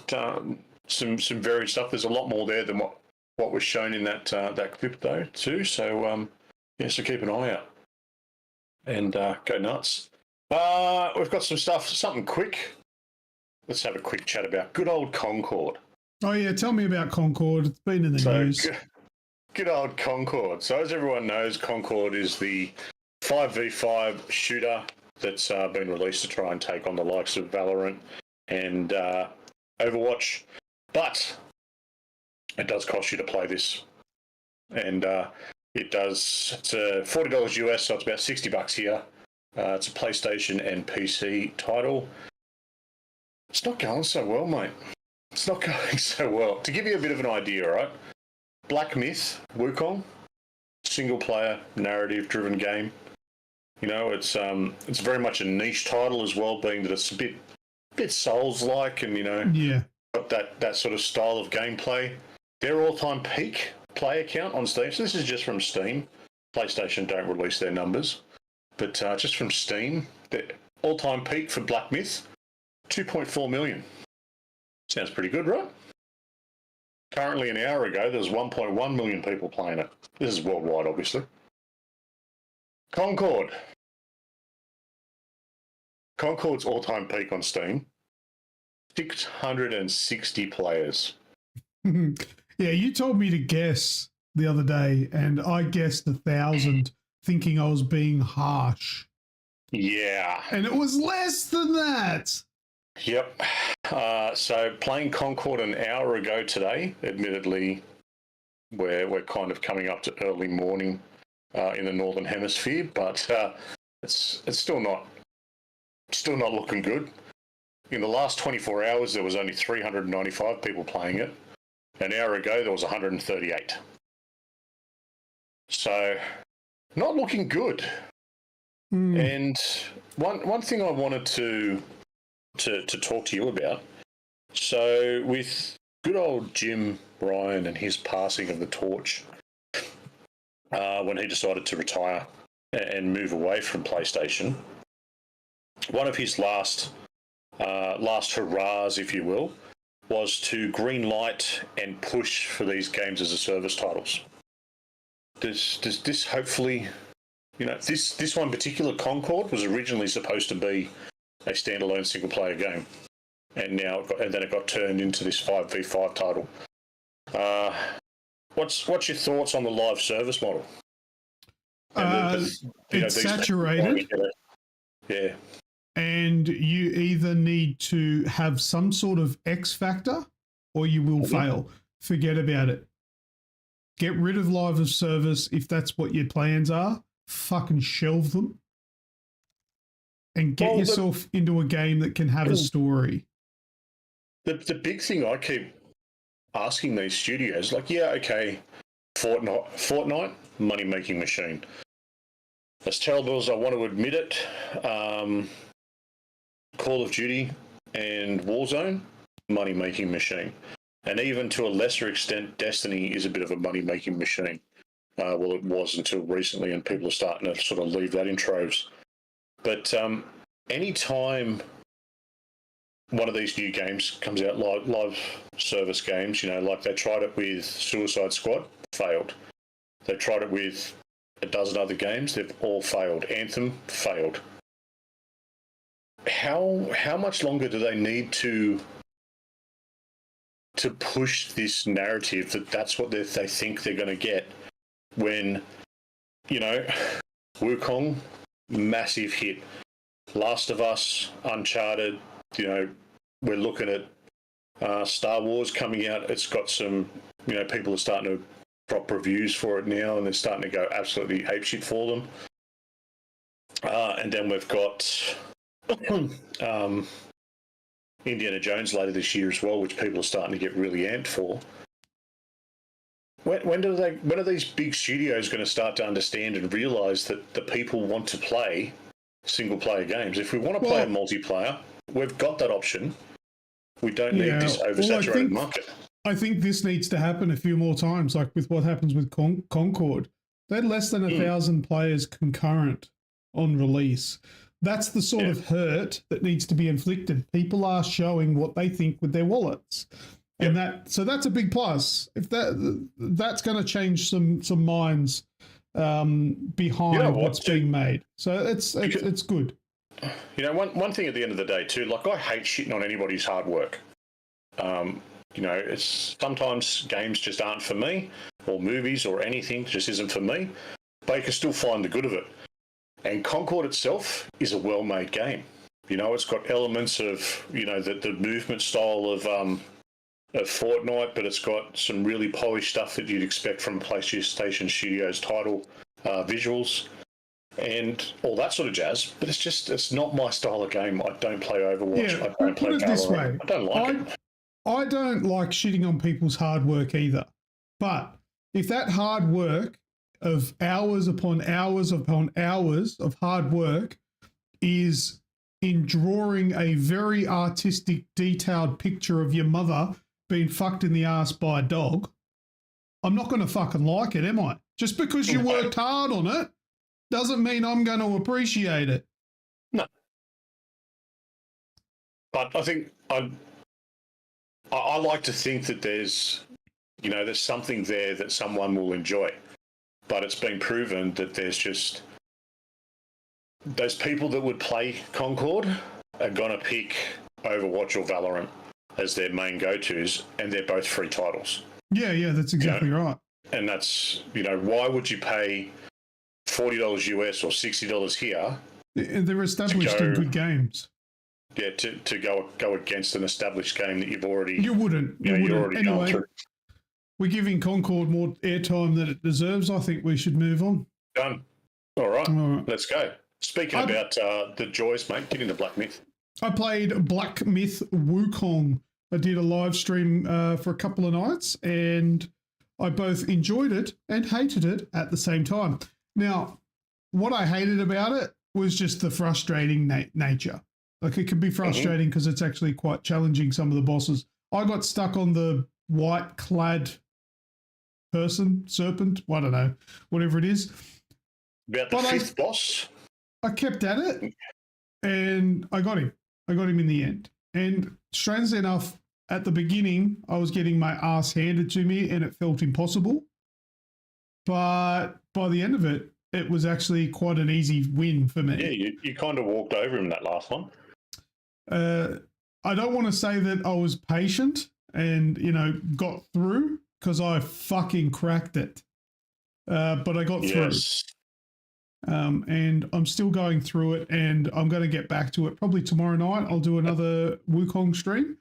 some varied stuff. There's a lot more there than what was shown in that clip, though, too. So, so keep an eye out and go nuts. We've got some stuff, something quick. Let's have a quick chat about good old Concord. Oh, yeah, tell me about Concord. It's been in the news. Good old Concord. So, as everyone knows, Concord is the 5v5 shooter that's been released to try and take on the likes of Valorant and Overwatch. But it does cost you to play this. And it's $40 US, so it's about $60 here. It's a PlayStation and PC title. It's not going so well, mate. It's not going so well. To give you a bit of an idea, right? Black Myth, Wukong, single-player, narrative-driven game. You know, it's very much a niche title as well, being that it's a bit Souls-like, and got that sort of style of gameplay. Their all-time peak player count on Steam. So this is just from Steam. PlayStation don't release their numbers, but just from Steam, the all-time peak for Black Myth, 2.4 million. Sounds pretty good, right? Currently, an hour ago, there was 1.1 million people playing it. This is worldwide, obviously. Concord's all-time peak on Steam, 660 players. Yeah, you told me to guess the other day, and I guessed 1,000, thinking I was being harsh. Yeah. And it was less than that. Yep. So playing Concord an hour ago today, admittedly, we're kind of coming up to early morning in the Northern Hemisphere, but it's still not looking good. In the last 24 hours, there was only 395 people playing it. An hour ago, there was 138. So, not looking good. And one thing I wanted to talk to you about. So, with good old Jim Ryan and his passing of the torch, when he decided to retire and move away from PlayStation, one of his last hurrahs, if you will, was to green light and push for these games as a service titles. Does this hopefully, this one particular Concord was originally supposed to be a standalone single player game, and then it got turned into this 5v5 title. What's your thoughts on the live service model? It's saturated. Yeah. And you either need to have some sort of X factor or you will fail. Forget about it. Get rid of live service if that's what your plans are. Fucking shelve them. And get yourself into a game that can have a story. The big thing I keep asking these studios, like, yeah, okay, Fortnite, money-making machine. As terrible as I want to admit it, Call of Duty and Warzone, money-making machine. And even to a lesser extent, Destiny is a bit of a money-making machine. Well, it was until recently, and people are starting to sort of leave that in troves. But any time one of these new games comes out, live service games, like they tried it with Suicide Squad, failed. They tried it with a dozen other games, they've all failed. Anthem, failed. How much longer do they need to push this narrative that that's what they think they're going to get when, Wukong, massive hit. Last of Us, Uncharted, we're looking at Star Wars coming out. It's got some, people are starting to drop reviews for it now, and they're starting to go absolutely apeshit for them. And then we've got Indiana Jones later this year as well, which people are starting to get really amped for. When are these big studios going to start to understand and realise that the people want to play single-player games? If we want to play a multiplayer, we've got that option. We don't need this oversaturated market. I think this needs to happen a few more times, like with what happens with Concord. They had less than 1,000 players concurrent on release. That's the sort of hurt that needs to be inflicted. People are showing what they think with their wallets. And that's a big plus. If that's going to change some minds behind what's being made. So it's good. One thing at the end of the day too, like I hate shitting on anybody's hard work. It's sometimes games just aren't for me, or movies or anything just isn't for me. But you can still find the good of it. And Concord itself is a well-made game. It's got elements of the movement style of Fortnite, but it's got some really polished stuff that you'd expect from a PlayStation Studios title, visuals, and all that sort of jazz. But it's not my style of game. I don't play Overwatch. Yeah, I don't play put it this way. I don't like it. I don't like shitting on people's hard work either. But if that hard work of hours upon hours upon hours of hard work is in drawing a very artistic, detailed picture of your mother being fucked in the ass by a dog, I'm not going to fucking like it, am I? Just because you worked hard on it doesn't mean I'm going to appreciate it. No. But I think I like to think that there's something there that someone will enjoy. But it's been proven that there's just those people that would play Concord are going to pick Overwatch or Valorant as their main go-tos, and they're both free titles. Yeah, that's exactly right. And that's, why would you pay $40 US or $60 here? They're established in good games. Yeah, to go against an established game that you've already... You wouldn't. You're already gone through. We're giving Concord more airtime than it deserves. I think we should move on. Done. All right. Let's go. Speaking about the joys, mate, get into Black Myth. I played Black Myth Wukong. I did a live stream for a couple of nights, and I both enjoyed it and hated it at the same time. Now, what I hated about it was just the frustrating nature. Like, it can be frustrating because it's actually quite challenging, some of the bosses. I got stuck on the white-clad serpent, I don't know, whatever it is. About the fifth boss? I kept at it, and I got him. I got him in the end. And strangely enough, at the beginning, I was getting my ass handed to me and it felt impossible. But by the end of it, it was actually quite an easy win for me. Yeah, you kind of walked over him that last one. I don't want to say that I was patient and, got through because I fucking cracked it. But I got through. And I'm still going through it and I'm going to get back to it probably tomorrow night. I'll do another Wukong stream.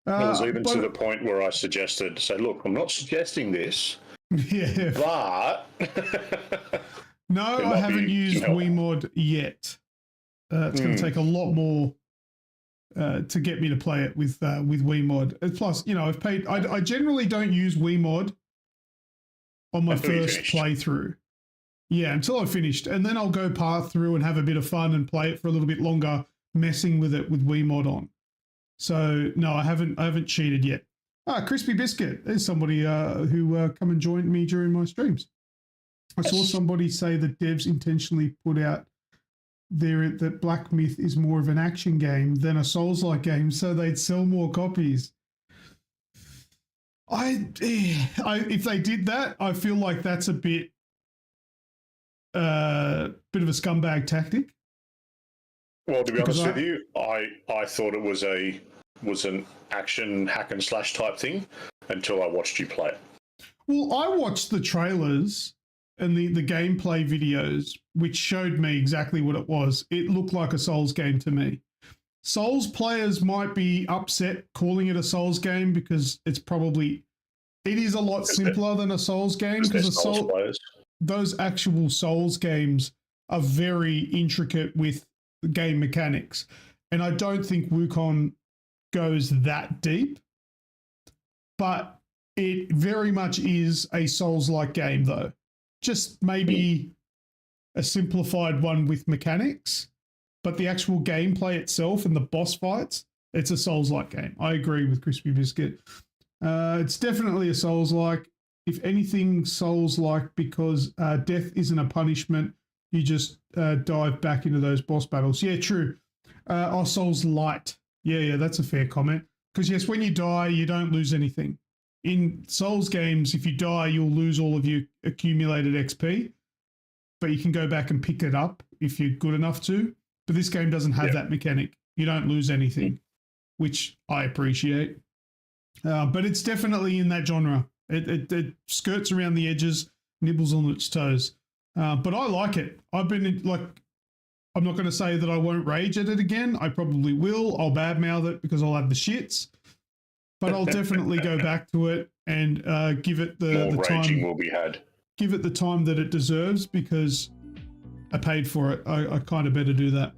It was even to the point where I suggested, say, look, I'm not suggesting this, but... No, I haven't used WeMod yet. It's going to take a lot more to get me to play it with WeMod. Plus, I've paid... I generally don't use WeMod on my first playthrough. Yeah, until I've finished. And then I'll go part through and have a bit of fun and play it for a little bit longer, messing with it with WeMod on. So no, I haven't cheated yet. Crispy Biscuit. There's somebody who come and joined me during my streams. I saw somebody say that devs intentionally put out there that Black Myth is more of an action game than a Souls-like game, so they'd sell more copies. If they did that, I feel like that's a bit of a scumbag tactic. Well, to be honest with you, I thought it was an action hack and slash type thing until I watched you play it. Well, I watched the trailers and the gameplay videos, which showed me exactly what it was. It looked like a Souls game to me. Souls players might be upset calling it a Souls game because it is a lot simpler than a Souls game because those actual Souls games are very intricate with game mechanics. And I don't think Wukong goes that deep, but it very much is a Souls-like game though. Just maybe a simplified one with mechanics, but the actual gameplay itself and the boss fights, it's a Souls-like game. I agree with Crispy Biscuit. It's definitely a Souls-like. If anything, Souls-like because death isn't a punishment. You just dive back into those boss battles. Yeah, true. Souls-light. Yeah, that's a fair comment. Because yes, when you die, you don't lose anything. In Souls games, if you die, you'll lose all of your accumulated XP, but you can go back and pick it up if you're good enough to. But this game doesn't have that mechanic. You don't lose anything, which I appreciate. But it's definitely in that genre. It skirts around the edges, nibbles on its toes. But I like it. I've been I'm not going to say that I won't rage at it again. I probably will. I'll badmouth it because I'll have the shits. But I'll definitely go back to it and give it the time. Raging will be had. Give it the time that it deserves because I paid for it. I kind of better do that.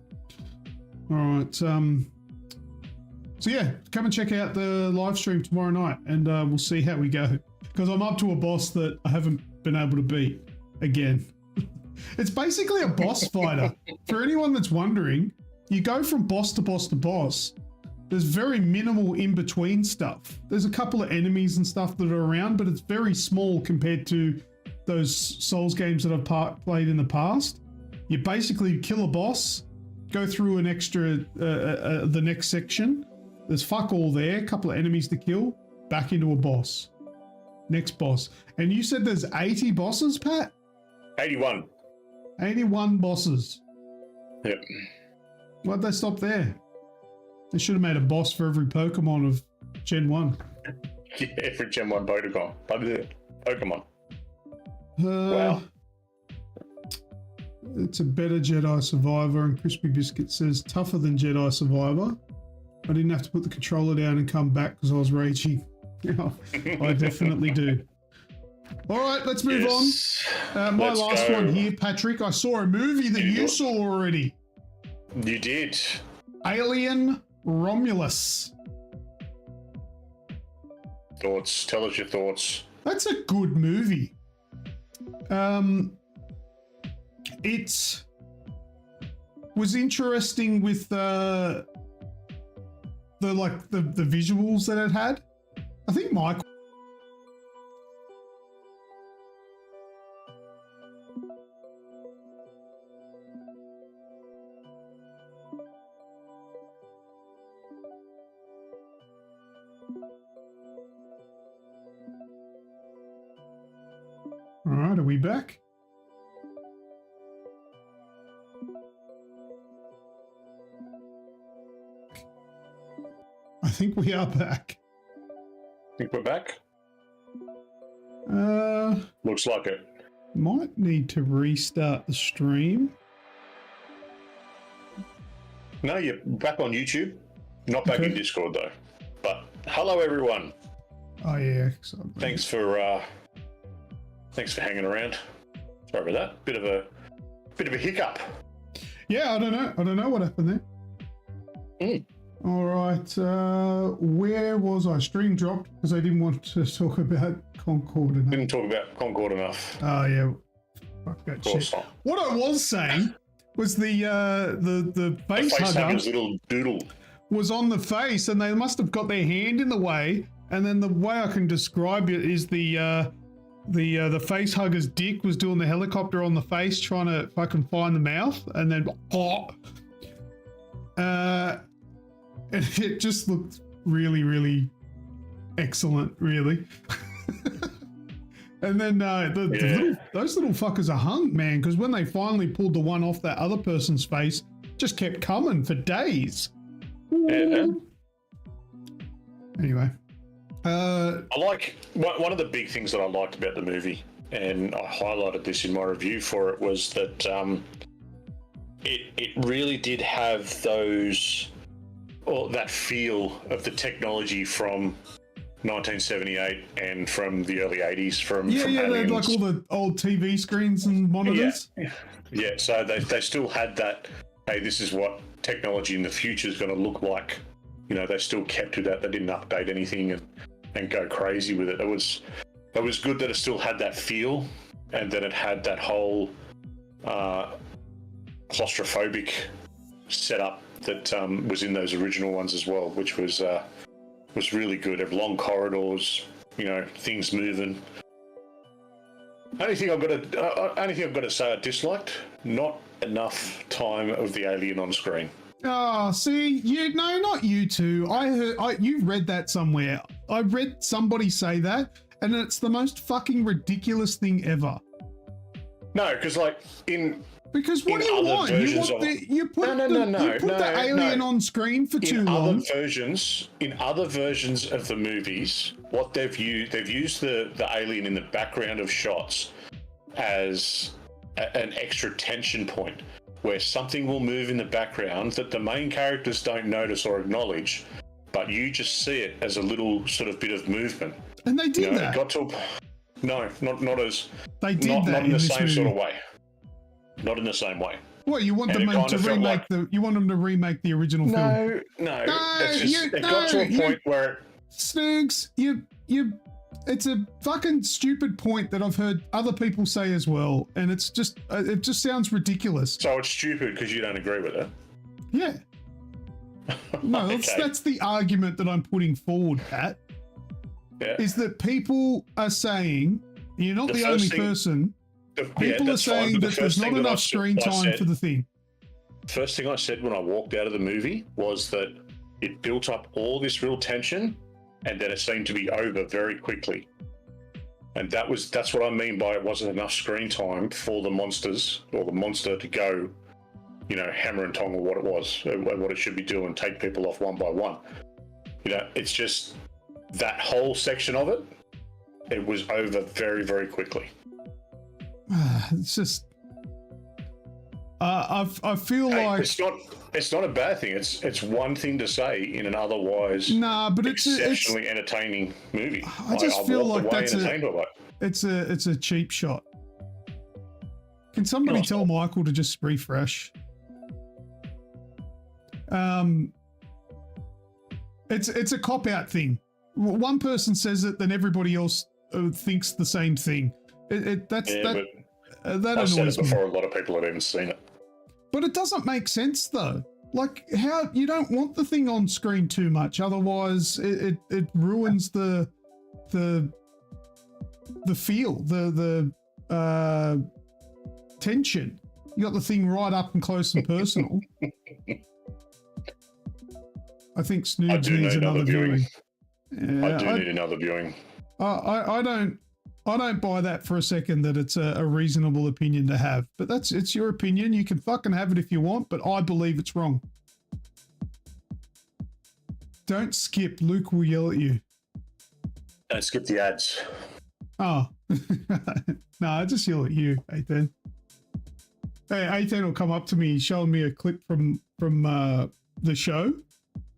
All right. So yeah, come and check out the live stream tomorrow night, and we'll see how we go. Because I'm up to a boss that I haven't been able to beat again. It's basically a boss fighter. For anyone that's wondering, you go from boss to boss to boss. There's very minimal in-between stuff. There's a couple of enemies and stuff that are around, but it's very small compared to those Souls games that I've played in the past. You basically kill a boss, go through an extra, the next section. There's fuck all there, a couple of enemies to kill, back into a boss. Next boss. And you said there's 80 bosses, Pat? 81. 81 bosses. Yep. Why'd they stop there? They should have made a boss for every Pokemon of Gen 1. Yeah, every Gen 1 Pokemon. Wow. It's a better Jedi Survivor, and Crispy Biscuit says tougher than Jedi Survivor. I didn't have to put the controller down and come back because I was raging. I definitely do. All right, let's move on. My last one here, Patrick. I saw a movie that you saw already. You did. Alien Romulus. Thoughts? Tell us your thoughts. That's a good movie. It was interesting with the visuals that it had. I think Mike. right, are we back? I think we are back. Think we're back? Looks like it. Might need to restart the stream. No, you're back on YouTube. Not back in Discord though. But hello everyone. Oh yeah, excellent. Thanks for hanging around. Sorry about that. Bit of a hiccup. Yeah, I don't know what happened there. All right, where was I? Stream dropped because I didn't want to talk about Concord enough. Didn't talk about Concord enough. Oh yeah, fuck that shit. Not. What I was saying was the face hugger's little doodle was on the face, and they must have got their hand in the way. And then the way I can describe it is the face hugger's dick was doing the helicopter on the face, trying to fucking find the mouth, and then and it just looked really, really excellent, really. And then those little fuckers are hung, man, because when they finally pulled the one off that other person's face, just kept coming for days. Yeah. Anyway. I like one of the big things that I liked about the movie, and I highlighted this in my review for it, was that it really did have that feel of the technology from 1978 and from the early 80s. From they had like all the old TV screens and monitors. Yeah. So they still had that. Hey, this is what technology in the future is going to look like. You know, they still kept to that. They didn't update anything and go crazy with it. It was good that it still had that feel, and that it had that whole claustrophobic setup that was in those original ones as well, which was really good. Long corridors, you know, things moving. Only thing I've got to say I disliked, not enough time of the alien on screen. Oh, see, not you two. You've read that somewhere. I read somebody say that, and it's the most fucking ridiculous thing ever. No, because because what do you want? You put the alien on screen for too long. In other versions of the movies, what they've used the alien in the background of shots as an extra tension point, where something will move in the background that the main characters don't notice or acknowledge, but you just see it as a little sort of bit of movement. And they did that. It got to not as they did not that in the same movie. sort of way. Not in the same way. What, you want them to remake you want them to remake the original film? No. It got to a point where Snoogs, it's a fucking stupid point that I've heard other people say as well, and it just sounds ridiculous. So it's stupid because you don't agree with it? Yeah. No, Okay. that's the argument that I'm putting forward, Pat. Yeah. Is that people are saying, you're not the only person, people are saying that there's not enough screen time for the thing. First thing I said when I walked out of the movie was that it built up all this real tension, and then it seemed to be over very quickly. And that's what I mean by it wasn't enough screen time for the monsters or the monster to go, you know, hammer and tong, or what it was, and what it should be doing, take people off one by one. You know, it's just that whole section of it was over very, very quickly. It's just, I feel like it's not a bad thing. It's one thing to say in an otherwise but exceptionally entertaining movie. I just feel like that's entertained by it. it's a cheap shot. Can somebody tell Michael to just refresh? It's a cop out thing. One person says it, then everybody else thinks the same thing. That I've said annoys it before. me. A lot of people have even seen it. But it doesn't make sense though. Like, how you don't want the thing on screen too much, otherwise it ruins the feel, the tension. You got the thing right up and close and personal. I think Snoogs needs another viewing. I do need another viewing. I don't. I don't buy that for a second that it's a reasonable opinion to have. But it's your opinion. You can fucking have it if you want, but I believe it's wrong. Don't skip. Luke will yell at you. Don't skip the ads. Oh. No, I just yell at you, 18. Hey, 18 will come up to me showing me a clip from the show,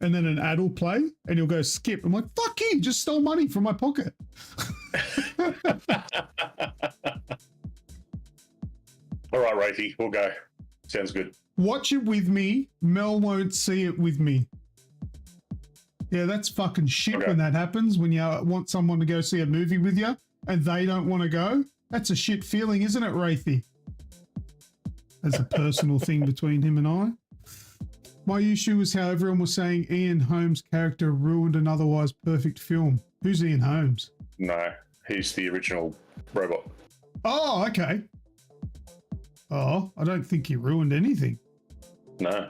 and then an ad will play, and he'll go skip. I'm like, fuck you, just stole money from my pocket. All right, Rafi, we'll go. Sounds good. Watch it with me. Mel won't see it with me. Yeah, that's fucking shit when that happens, when you want someone to go see a movie with you and they don't want to go. That's a shit feeling, isn't it, Rafi? That's a personal thing between him and I. My issue was how everyone was saying Ian Holmes' character ruined an otherwise perfect film. Who's Ian Holmes? No, he's the original robot. Oh, okay. Oh, I don't think he ruined anything. No.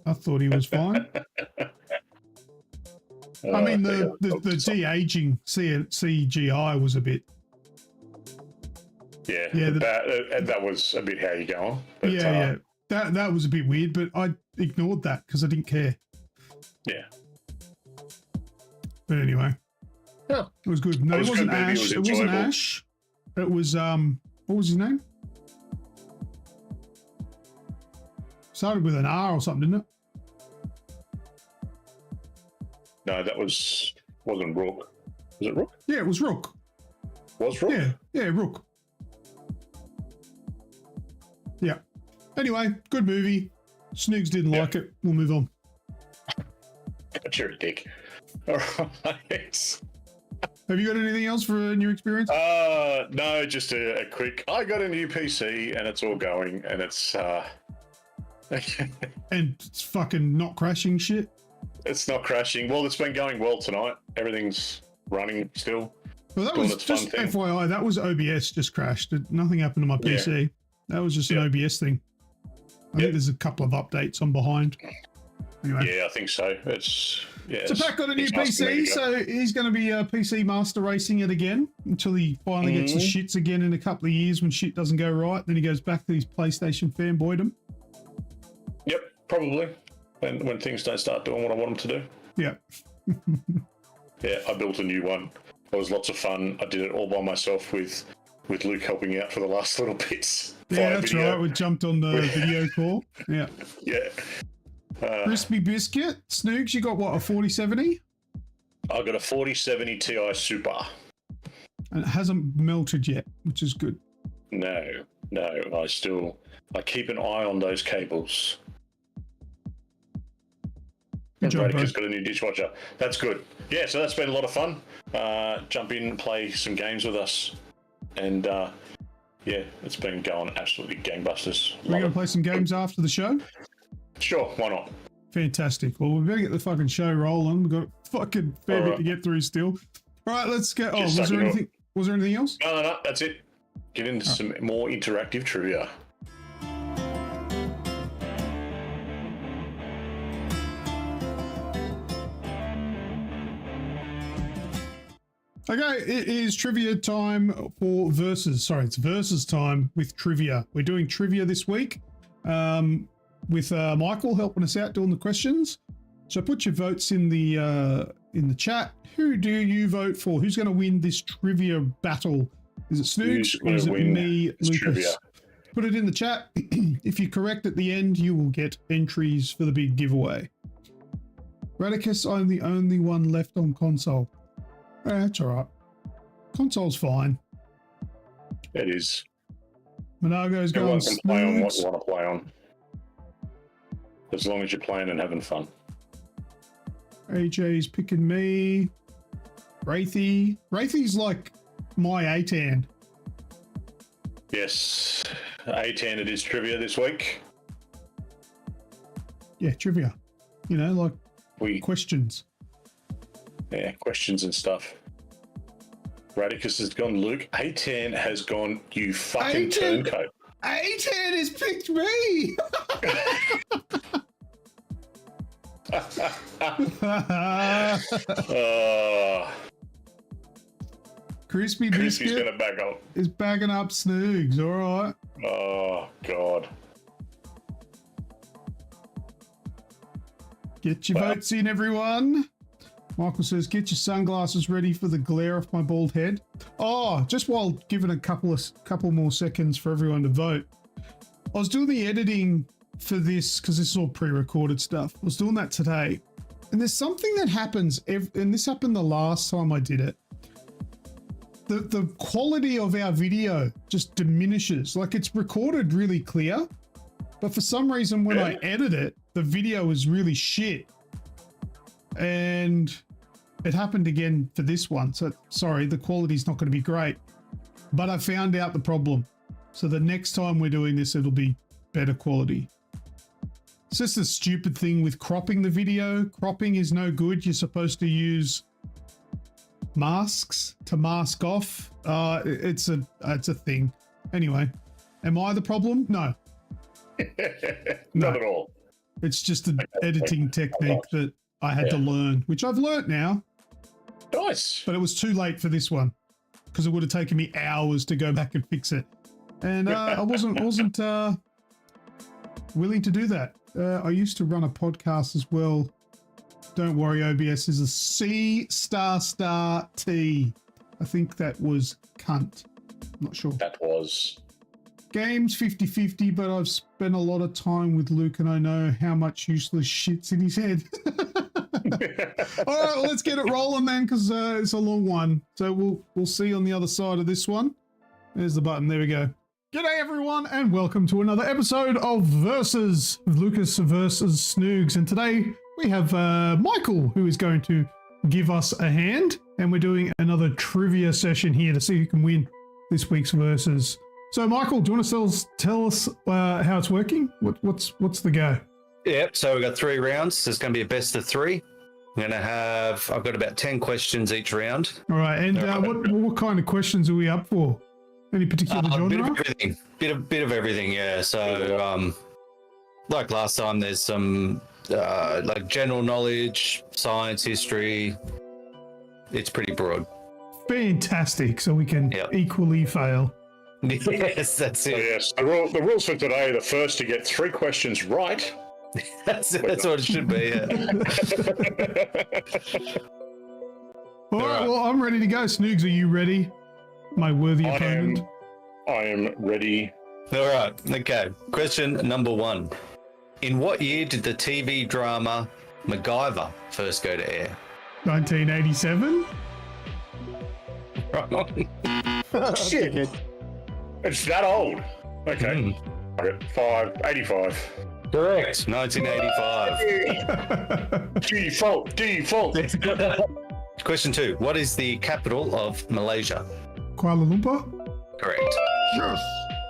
I thought he was fine. I mean, the de-aging CGI was a bit... Yeah, that was a bit how you go on. But, yeah. That was a bit weird, but I ignored that because I didn't care. Yeah. But anyway. Yeah. It was good. No, it wasn't Ash. It wasn't Ash. It was, what was his name? Started with an R or something, didn't it? No, that wasn't Rook. Was it Rook? Yeah, it was Rook. Was Rook? Yeah, Rook. Yeah. Anyway, good movie. Snoogs didn't like it. We'll move on. But you're a dick. All right. Have you got anything else for your experience? No, just a quick. I got a new PC and it's all going, and it's and it's fucking not crashing shit. It's not crashing. Well, it's been going well tonight. Everything's running still. Well, that was just FYI. That was OBS just crashed. Nothing happened to my PC. Yeah. That was just an OBS thing. I think there's a couple of updates I'm behind. Anyway. Yeah, I think so. So Pat got a new PC, so he's going to be PC master racing it again until he finally gets the shits again in a couple of years when shit doesn't go right. Then he goes back to his PlayStation fanboydom. Yep, probably. When things don't start doing what I want them to do. Yeah. Yeah, I built a new one. It was lots of fun. I did it all by myself with Luke helping out for the last little bits. Yeah, that's right. We jumped on the video call. Yeah. Yeah. Crispy Biscuit. Snoogs, you got what, a 4070? I got a 4070 Ti Super. And it hasn't melted yet, which is good. No. I keep an eye on those cables. Good job, bro. Radica's got a new dishwasher. That's good. Yeah, so that's been a lot of fun. Jump in and play some games with us. And yeah, it's been going absolutely gangbusters. We're going to play some games after the show? Sure, why not? Fantastic. Well, we better get the fucking show rolling. We've got a fucking fair bit to get through still. All right, let's go. Oh, was there anything else? No, that's it. Get into some more interactive trivia. Okay, it is trivia time for Versus. Sorry, it's Versus time with trivia. We're doing trivia this week with Michael helping us out doing the questions. So put your votes in the chat. Who do you vote for? Who's going to win this trivia battle? Is it Snoogs or is it me, Lucas? Trivia. Put it in the chat. If you're correct at the end, you will get entries for the big giveaway. Radicus, I'm the only one left on console. That's all right. Console's fine. It is. Monago's going Everyone can play on what you want to play on. As long as you're playing and having fun. AJ's picking me. Wraithy's like my A10. Yes. A10 it is trivia this week. Yeah, trivia. You know, like questions. Yeah, questions and stuff. Radicus has gone Luke. A10 has gone you fucking turncoat. A10 has picked me! Crispy Crispy's Biscuit going to back up. is bagging up Snoogs. All right. Oh, God. Get your votes in, everyone. Michael says, get your sunglasses ready for the glare off my bald head. Oh, just while giving a couple more seconds for everyone to vote. I was doing the editing for this because this is all pre-recorded stuff. I was doing that today. And there's something that happens, and this happened the last time I did it. The quality of our video just diminishes. Like, it's recorded really clear, but for some reason when I edit it, the video is really shit. And it happened again for this one. So sorry, the quality's not going to be great, but I found out the problem. So the next time we're doing this, it'll be better quality. It's just a stupid thing with cropping the video. Cropping is no good. You're supposed to use masks to mask off. It's a thing. Anyway, am I the problem? No. Not at all. It's just an editing technique that I had to learn, which I've learnt now. Nice. But it was too late for this one because it would have taken me hours to go back and fix it. And I wasn't willing to do that. I used to run a podcast as well. Don't worry, OBS is a C***T. I think that was cunt. I'm not sure. That was. Games 50-50, but I've spent a lot of time with Luke and I know how much useless shit's in his head. All right, well, let's get it rolling then because it's a long one. So we'll see on the other side of this one. There's the button. There we go. G'day everyone and welcome to another episode of Versus Lucas versus Snoogs. And today we have Michael who is going to give us a hand, and we're doing another trivia session here to see who can win this week's Versus. So Michael, do you want to tell us how it's working? What's the go? Yep, so we've got 3 rounds. There's going to be a best of 3. I've got about 10 questions each round. All right, and what kind of questions are we up for? Any particular genre? Bit of everything. Bit of everything, yeah. So, like last time, there's some like general knowledge, science, history. It's pretty broad. Fantastic. So we can equally fail. Yes, that's it. So yes, the rules for today: the first to get 3 questions right. that's what it should be. Yeah. All right, well, I'm ready to go. Snoogs, are you ready? My worthy opponent. I am ready. All right. Okay. Question number 1. In what year did the TV drama MacGyver first go to air? 1987? Shit. It's that old. Okay. 85. Correct. 1985. Default. Question 2. What is the capital of Malaysia? Kuala Lumpur? Correct. Yes.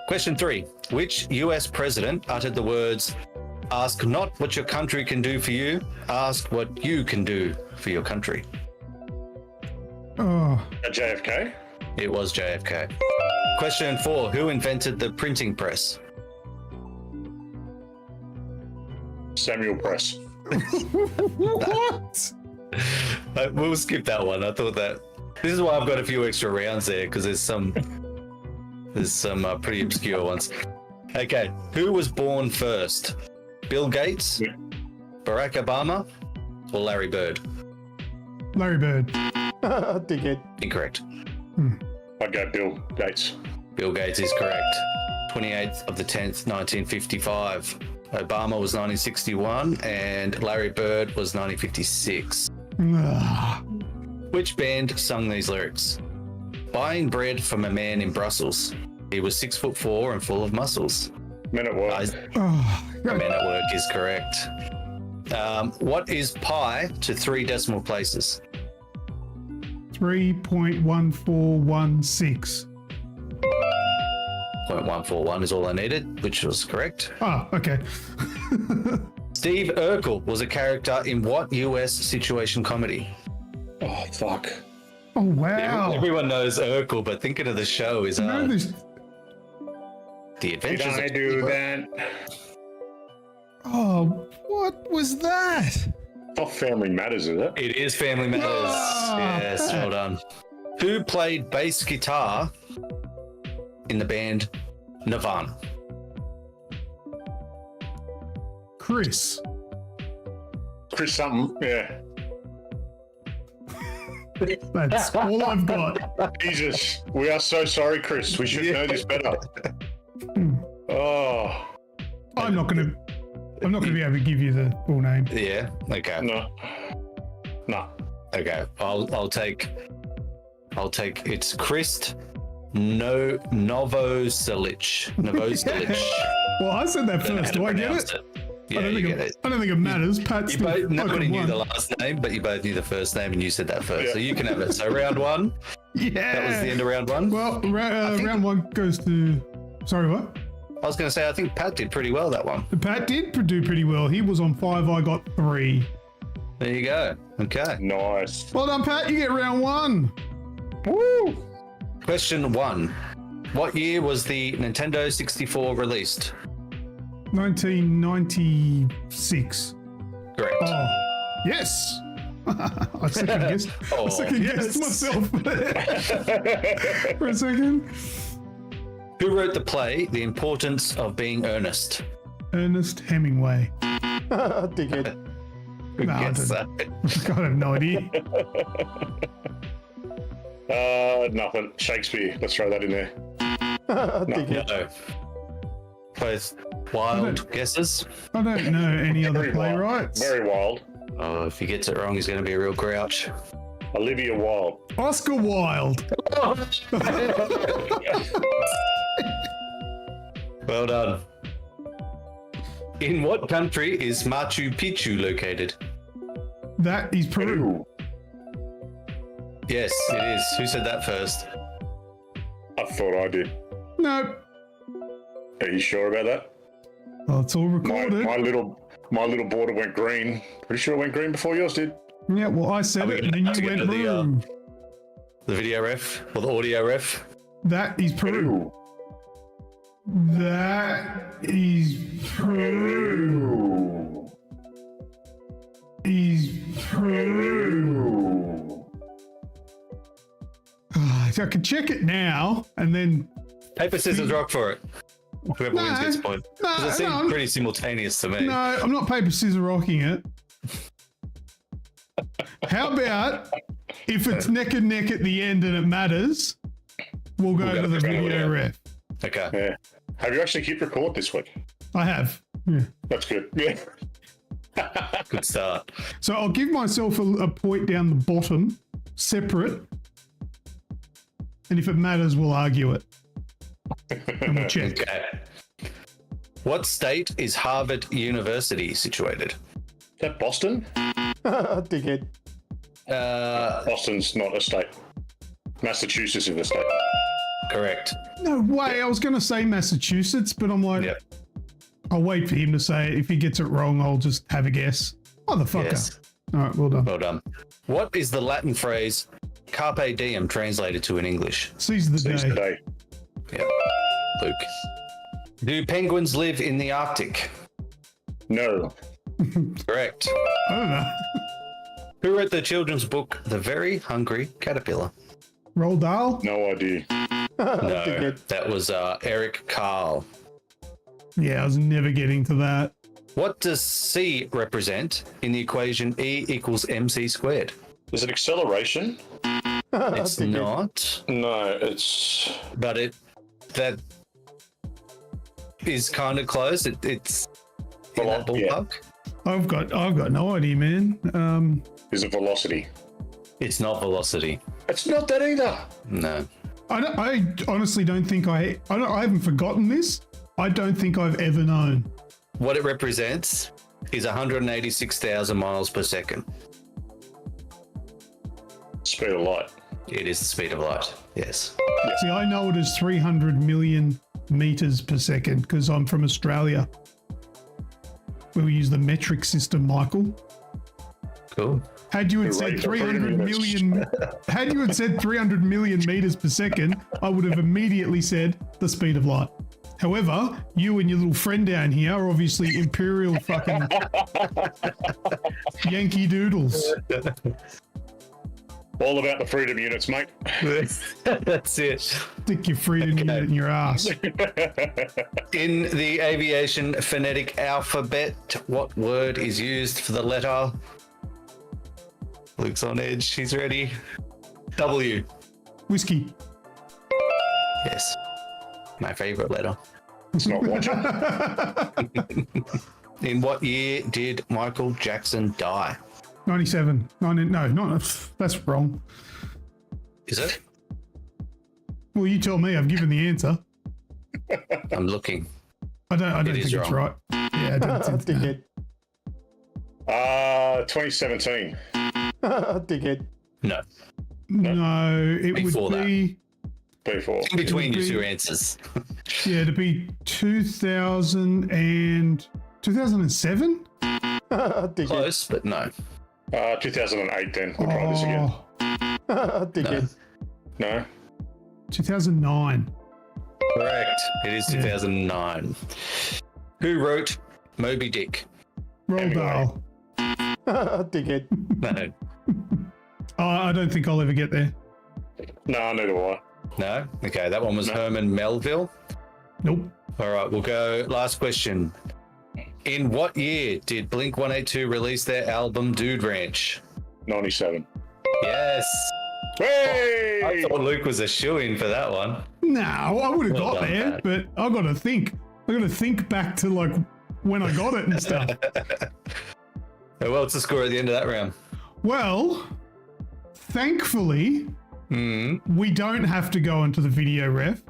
Question 3. Which US president uttered the words, "Ask not what your country can do for you, ask what you can do for your country"? Oh. JFK? It was JFK. Question 4. Who invented the printing press? Samuel Press. What? We'll skip that one. I thought that. This is why I've got a few extra rounds there, because there's some pretty obscure ones. Okay. Who was born first? Bill Gates, Barack Obama, or Larry Bird? Larry Bird. Dickhead. Incorrect. I'd go Bill Gates. Bill Gates is correct. 28th of the 10th, 1955. Obama was 1961 and Larry Bird was 1956. Which band sung these lyrics? Buying bread from a man in Brussels. He was 6'4" and full of muscles. Men at Work. Men at Work is correct. What is pi to 3 decimal places? 3.1416. 0.141 is all I needed, which was correct. Oh, okay. Steve Urkel was a character in what US situation comedy? Oh, fuck. Oh, wow. Everyone knows Urkel, but thinking of the show is The Adventures Did I of do that? Oh, what was that? Oh, Family Matters, is it? It is Family Matters. Yes, well done. Who played bass guitar in the band Nirvana? Chris. Chris something, yeah. That's all I've got. Jesus, we are so sorry, Chris. We should know this better. Oh, I'm not gonna be able to give you the full name. Yeah. Okay. no. Okay. I'll take. It's Krist Novoselic. Novoselic. Well, I said that first. Do I get it? Yeah, you get it. I don't think it matters. Pat's You both, nobody fucking knew won. the last name, but you both knew the first name, and you said that first. Yeah. So you can have it. So round one. Yeah. That was the end of round one. Well, round one goes to. Sorry, what? I was going to say, I think Pat did pretty well that one. Pat did do pretty well. He was on 5. I got 3. There you go. Okay. Nice. Well done, Pat. You get round 1. Woo! Question 1. What year was the Nintendo 64 released? 1996. Correct. Oh, yes. I second guessed. Oh, I second guessed myself for a second. Who wrote the play The Importance of Being Earnest? Ernest Hemingway. Dickhead. Who No, I gets that? I have no idea. Nothing. Shakespeare. Let's throw that in there. Dickhead. No. Both wild guesses. I don't know any other Very wild. playwrights. Very wild. Oh, if he gets it wrong, he's going to be a real grouch. Olivia Wilde. Oscar Wilde. Well done. In what country is Machu Picchu located? That is Peru. Yes, it is. Who said that first? I thought I did. No. Are you sure about that? Well, it's all recorded. My little border went green. Pretty sure it went green before yours did. Yeah, well, I said it, and then you went Peru. The video ref or the audio ref? That is Peru. That is Peru. Is Peru. I can check it now, and then Paper, scissors, rock for it. Whoever No, wins gets a point. Because it seemed no. pretty simultaneous to me. No, I'm not paper, scissors, rocking it. How about if it's neck and neck at the end and it matters, we'll go to the video ref. Okay. Yeah. Have you actually hit record this week? I have. Yeah. That's good. Yeah. Good start. So I'll give myself a point down the bottom, separate. And if it matters, we'll argue it. And we'll check. Okay. What state is Harvard University situated? Is that Boston? Dickhead. Boston's not a state. Massachusetts is a state. Correct. No way. I was going to say Massachusetts, but I'm like, Yep. I'll wait for him to say it. If he gets it wrong, I'll just have a guess. Motherfucker. Yes. All right, well done. Well done. What is the Latin phrase carpe diem translated to in English? Seize the Seize day. the day. Yep. Luke. Do penguins live in the Arctic? No. Correct. I don't know. Who wrote the children's book The Very Hungry Caterpillar? Roald Dahl? No idea. No, that was Eric Carle. Yeah, I was never getting to that. What does C represent in the equation E equals MC squared? Is it acceleration? It's not, No, it's... but that is kind of close. It's in that ballpark. I've got no idea, man. Is it velocity? It's not velocity. It's not that either. No. I honestly don't think I haven't forgotten this. I don't think I've ever known. What it represents is 186,000 miles per second. Speed of light. It is the speed of light. Yes. See, I know it is 300 million meters per second because I'm from Australia. We use the metric system, Michael. Cool. Had you had said 300 million, had you had said 300 million meters per second, I would have immediately said the speed of light. However, you and your little friend down here are obviously imperial fucking Yankee doodles. All about the freedom units, mate. That's it. Stick your freedom unit in your ass. In the aviation phonetic alphabet, what word is used for the letter? Luke's on edge. He's ready. W. Whiskey. Yes. My favorite letter. It's not watching. In what year did Michael Jackson die? 97. That's wrong. Is it? Well, you tell me. I've given the answer. I'm looking. I don't think is it's wrong. right. Yeah, I don't think it. 2017. Dickhead. No. No, it Before would be... Before. In between your be- two answers. Yeah, it'd be 2007? Close, but no. 2008 then. We'll try this again. Dickhead. No? 2009. Correct. It is 2009. Who wrote Moby Dick? Roald Dahl. Dickhead. No. I don't think I'll ever get there. No, neither will I. No? Okay, that one was Herman Melville. Nope. All right, we'll go. Last question. In what year did Blink-182 release their album Dude Ranch? 97. Yes. Hey! I thought Luke was a shoo-in for that one. No, I would have Well got done, there, Pat. but I got to think. I got to think back to like when I got it and stuff. Well, what's the score at the end of that round? Well, thankfully, we don't have to go into the video ref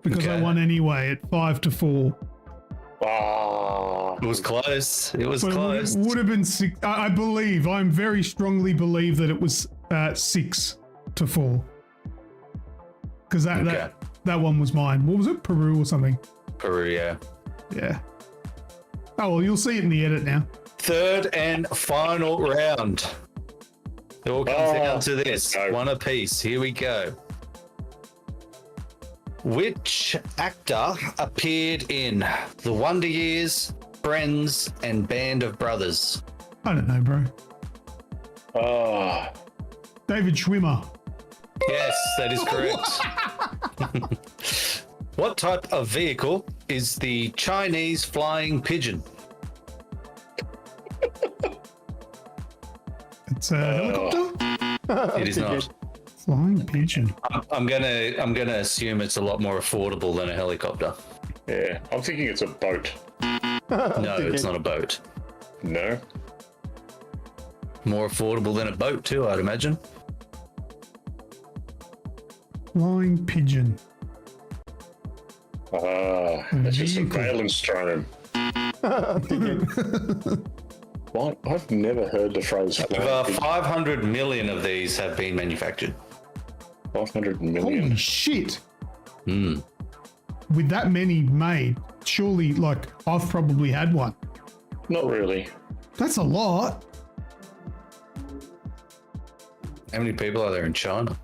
because I Okay. won anyway at 5-4. Ah. It was close. It was But close. it would have been 6. I believe. I'm very strongly believe that it was 6-4. Because that one was mine. What was it? Peru or something? Peru, yeah. Yeah. Oh well, you'll see it in the edit now. Third and final round. It all comes down to this. One apiece. Here we go. Which actor appeared in The Wonder Years, Friends, and Band of Brothers? I don't know, bro. Ah. David Schwimmer. Yes, that is correct. What type of vehicle is the Chinese flying pigeon? It's a helicopter. It is not. Flying pigeon. I'm gonna assume it's a lot more affordable than a helicopter. Yeah, I'm thinking it's a boat. No, it's not a boat. No. More affordable than a boat too, I'd imagine. Flying pigeon. It's just a Maelstrom. What? I've never heard the phrase. Over 500 million of these have been manufactured. 500 million. Holy shit. Mm. With that many made, surely, like, I've probably had one. Not really. That's a lot. How many people are there in China?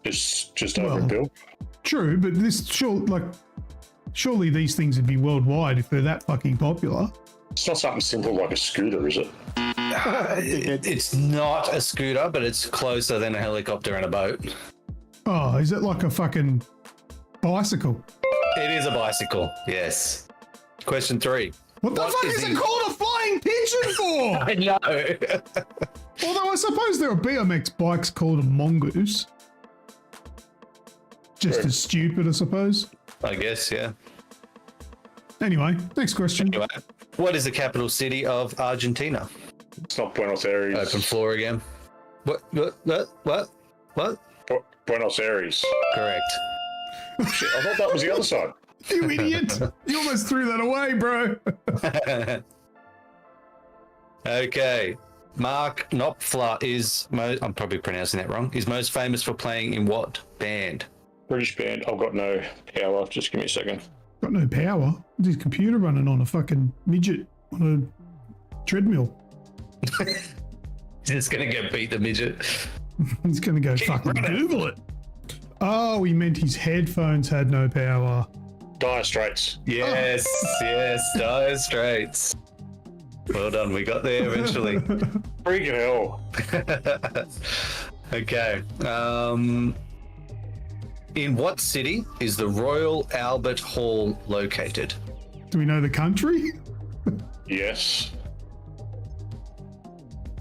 Just over a bill. True, but surely these things would be worldwide if they're that fucking popular. It's not something simple like a scooter, is it? It's not a scooter, but it's closer than a helicopter and a boat. Oh, is it like a fucking bicycle? It is a bicycle, yes. Question 3. What the fuck is it called a flying pigeon for? I know. Although I suppose there are BMX bikes called a mongoose. Just as stupid, I suppose. I guess, yeah. Anyway, next question. Anyway, what is the capital city of Argentina? It's not Buenos Aires. Open floor again. What? Buenos Aires. Correct. Shit, I thought that was the other side. You idiot. You almost threw that away, bro. Okay. Mark Knopfler is, I'm probably pronouncing that wrong, is most famous for playing in what band? British band. I've got no power. Just give me a second. Got no power. What's his computer running on a fucking midget on a treadmill? He's going to go beat the midget. He's going to go fucking Google it. Oh, he meant his headphones had no power. Dire Straits. Yes, yes, Dire Straits. Well done. We got there eventually. Freaking hell. Okay. In what city is the Royal Albert Hall located? Do we know the country? Yes.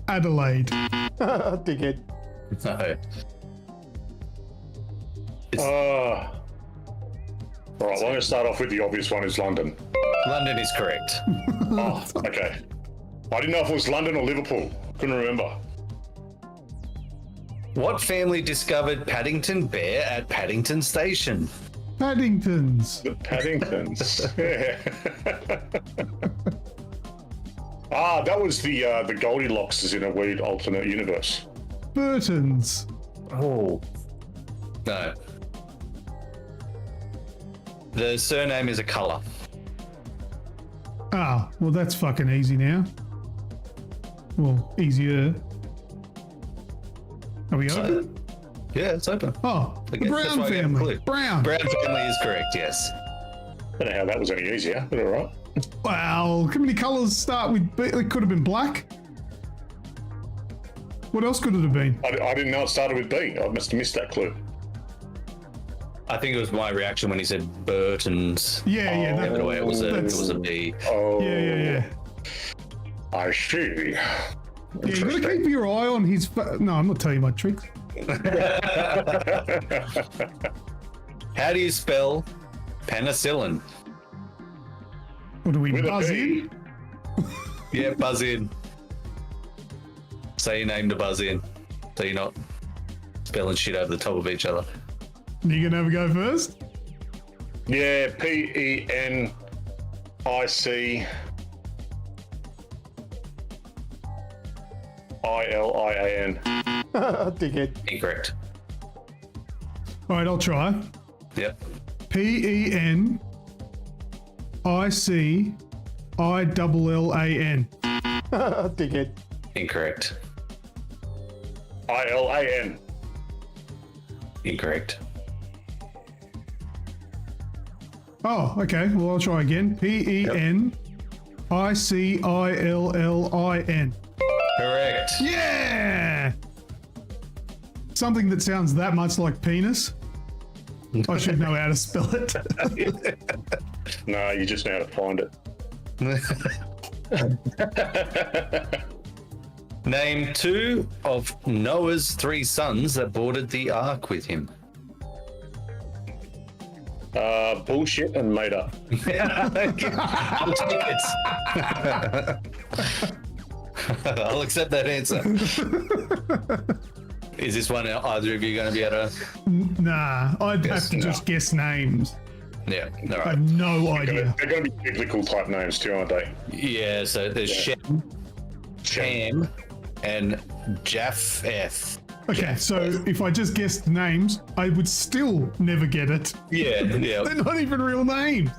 Adelaide. Dickhead. No. All right, well, I'm going to start off with the obvious one is London. London is correct. Oh, okay. I didn't know if it was London or Liverpool. Couldn't remember. What family discovered Paddington Bear at Paddington Station? Paddingtons. The Paddingtons. Yeah. That was the Goldilocks in a weird alternate universe. Burtons. Oh. No. The surname is a colour. Ah, well, that's fucking easy now. Well, easier. Are we open? Yeah, it's open. Oh, the That's Brown why we have a family. clue. Brown. Brown family is correct, yes. I don't know how that was any easier, but all right. Wow, how many colours start with B? It could have been black. What else could it have been? I didn't know it started with B. I must have missed that clue. I think it was my reaction when he said Burton's. Yeah, That way it was a B. Oh. Yeah. I see. Yeah, you got to keep your eye on his. No, I'm not telling you my tricks. How do you spell penicillin? Or do we With a buzz B. in? Yeah, buzz in. Say your name to buzz in. So you're not spelling shit over the top of each other. You gonna have a go first? Yeah, Penic. ILIAN. Dickhead. Incorrect. All right, I'll try. Yep. PENICILLAN. Dickhead. Incorrect. ILAN. Incorrect. Oh, okay. Well, I'll try again. PENICILLIN. Correct. Yeah! Something that sounds that much like penis. I should know how to spell it. No, you just know how to find it. Name two of Noah's 3 sons that boarded the ark with him. Bullshit and made up. I'll take it. I'll accept that answer. Is this one either of you going to be able to? Nah, I'd have to just guess names. Yeah, all I right. have no idea. They're going to be biblical type names too, aren't they? Yeah, so there's Shem, Ham, and Japheth. Okay, so if I just guessed names, I would still never get it. Yeah. They're not even real names.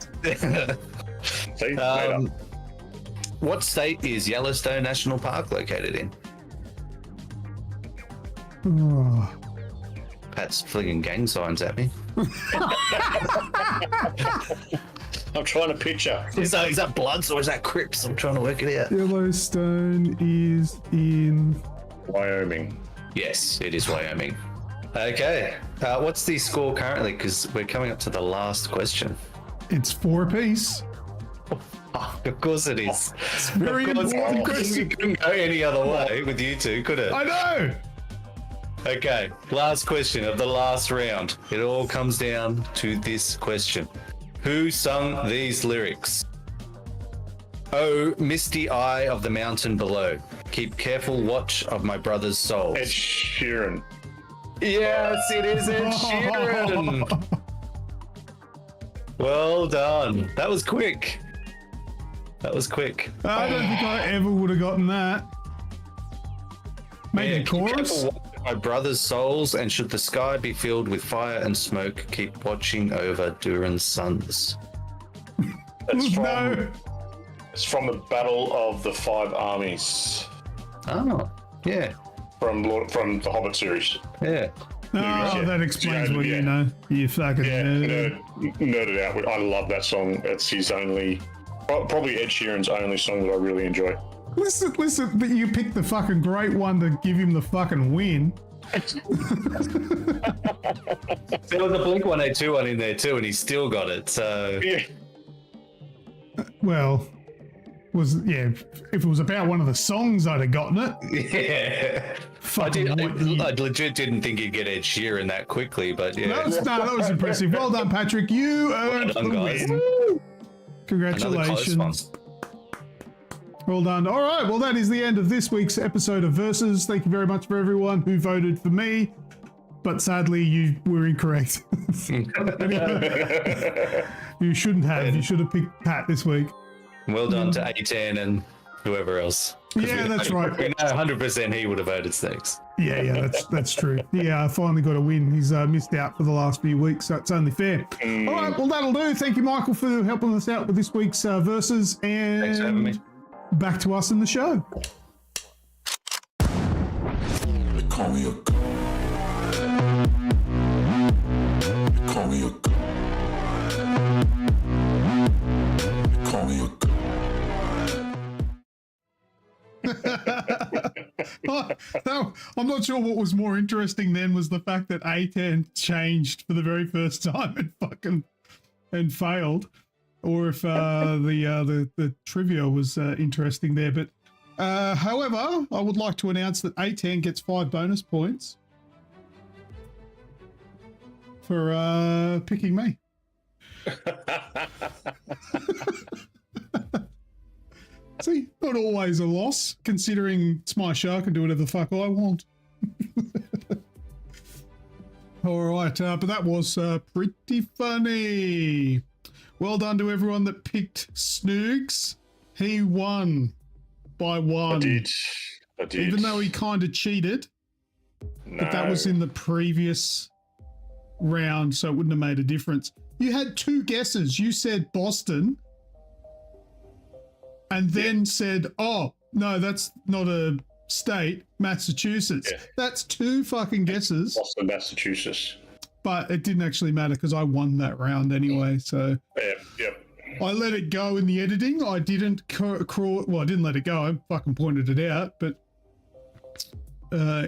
See? Made up. What state is Yellowstone National Park located in? Oh. Pat's flinging gang signs at me. I'm trying to picture. Is that Bloods or is that Crips? I'm trying to work it out. Yellowstone is in Wyoming. Yes, it is Wyoming. Okay. What's the score currently? Because we're coming up to the last question. It's 4 apiece. Oh, of course it is. It's a very important question. It couldn't go any other way with you two, could it? I know. Okay, last question of the last round. It all comes down to this question. Who sung these lyrics? Oh, misty eye of the mountain below. Keep careful watch of my brother's souls. Ed Sheeran. Yes, it is Ed Sheeran. Well done. That was quick. I don't think I ever would have gotten that. Maybe the chorus? Keep careful watch of my brother's souls, and should the sky be filled with fire and smoke, keep watching over Duran's sons. It's from, No. it's from the Battle of the Five Armies. Oh, yeah. From the Hobbit series. Yeah. Oh, that explains what you know. You fucking nerd. Nerded out. I love that song. It's his only, probably Ed Sheeran's only song that I really enjoy. Listen, but you picked the fucking great one to give him the fucking win. There was a Blink-182 one in there too, and he still got it. So, Yeah. Well, if it was about one of the songs, I'd have gotten it. yeah. I legit didn't think he'd get Ed Sheeran that quickly, but yeah. That was impressive. Well done, Patrick. You earned Well done, the guys. win. Another Congratulations. close one. Well done. All right. Well, that is the end of this week's episode of Versus. Thank you very much for everyone who voted for me. But sadly, you were incorrect. You shouldn't have. You should have picked Pat this week. Well done to A10 and whoever else. Yeah, that's right. We know 100% he would have voted Snoogs. Yeah, that's true. Yeah, I finally got a win. He's missed out for the last few weeks, so it's only fair. All right, well, that'll do. Thank you, Michael, for helping us out with this week's Versus. And Thanks for having me. Back to us in the show. They call me a god. They call me a god. They call me a god. I'm not sure what was more interesting then was the fact that A10 changed for the very first time and failed, or if the trivia was interesting there. But however, I would like to announce that A10 gets 5 bonus points for picking me. See, not always a loss, considering it's my show. I can do whatever the fuck I want. All right, but that was pretty funny. Well done to everyone that picked Snoogs. He won by 1. I did. Even though he kind of cheated. No. But that was in the previous round, so it wouldn't have made a difference. You had 2 guesses. You said Boston. And then said, oh, no, that's not a state, Massachusetts. Yeah. That's 2 fucking guesses. Boston, Massachusetts. But it didn't actually matter because I won that round anyway. So Yep. I let it go in the editing. I didn't I didn't let it go. I fucking pointed it out. But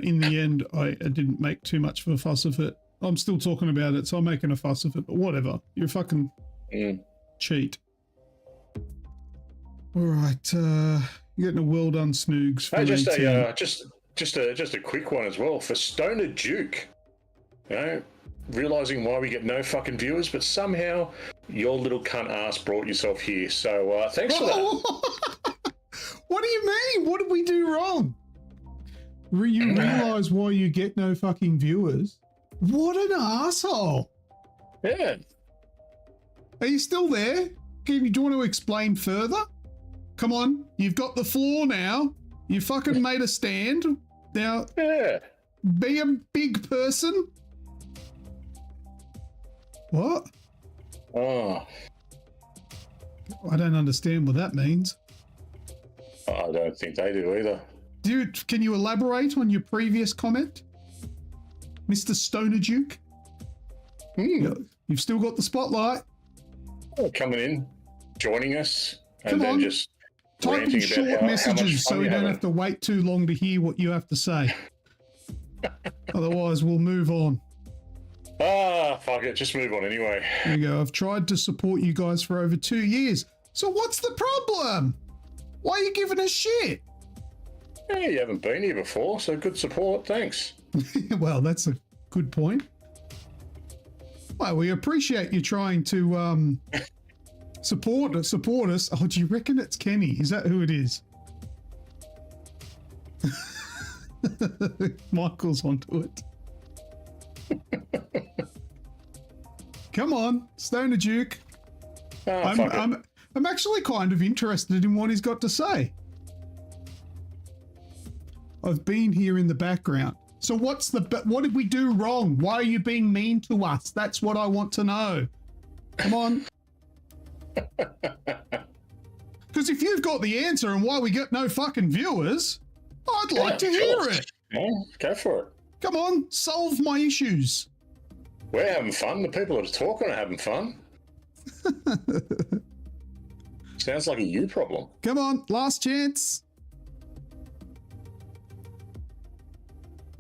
in the end, I didn't make too much of a fuss of it. I'm still talking about it, so I'm making a fuss of it. But whatever. You're fucking cheat. All right, you're getting a well done, Snoogs. For just a quick one as well for Stoner Duke. You know, realizing why we get no fucking viewers, but somehow your little cunt ass brought yourself here. So thanks for that. What do you mean? What did we do wrong? You realize why you get no fucking viewers? What an asshole! Yeah. Are you still there? Do you want to explain further? Come on, you've got the floor now. You fucking made a stand. Now, be a big person. What? Oh. I don't understand what that means. I don't think they do either. Dude, can you elaborate on your previous comment? Mr. Stoner Duke? You've still got the spotlight. Coming in, joining us, and Come then on. just Type in ranting short about how much messages fun so we you're don't having. have to wait too long to hear what you have to say. Otherwise, we'll move on. Fuck it, just move on anyway. There you go. I've tried to support you guys for over 2 years. So what's the problem? Why are you giving us shit? Yeah, you haven't been here before, so good support, thanks. Well, that's a good point. Well, we appreciate you trying to support us. Oh, do you reckon it's Kenny? Is that who it is? Michael's onto it. Come on, Stoner Duke. I'm actually kind of interested in what he's got to say. I've been here in the background. So what did we do wrong? Why are you being mean to us? That's what I want to know. Come on. Because if you've got the answer and why we get no fucking viewers, I'd like to hear it. Yeah, go for it. Come on, solve my issues. We're having fun. The people that are talking are having fun. Sounds like a you problem. Come on, last chance.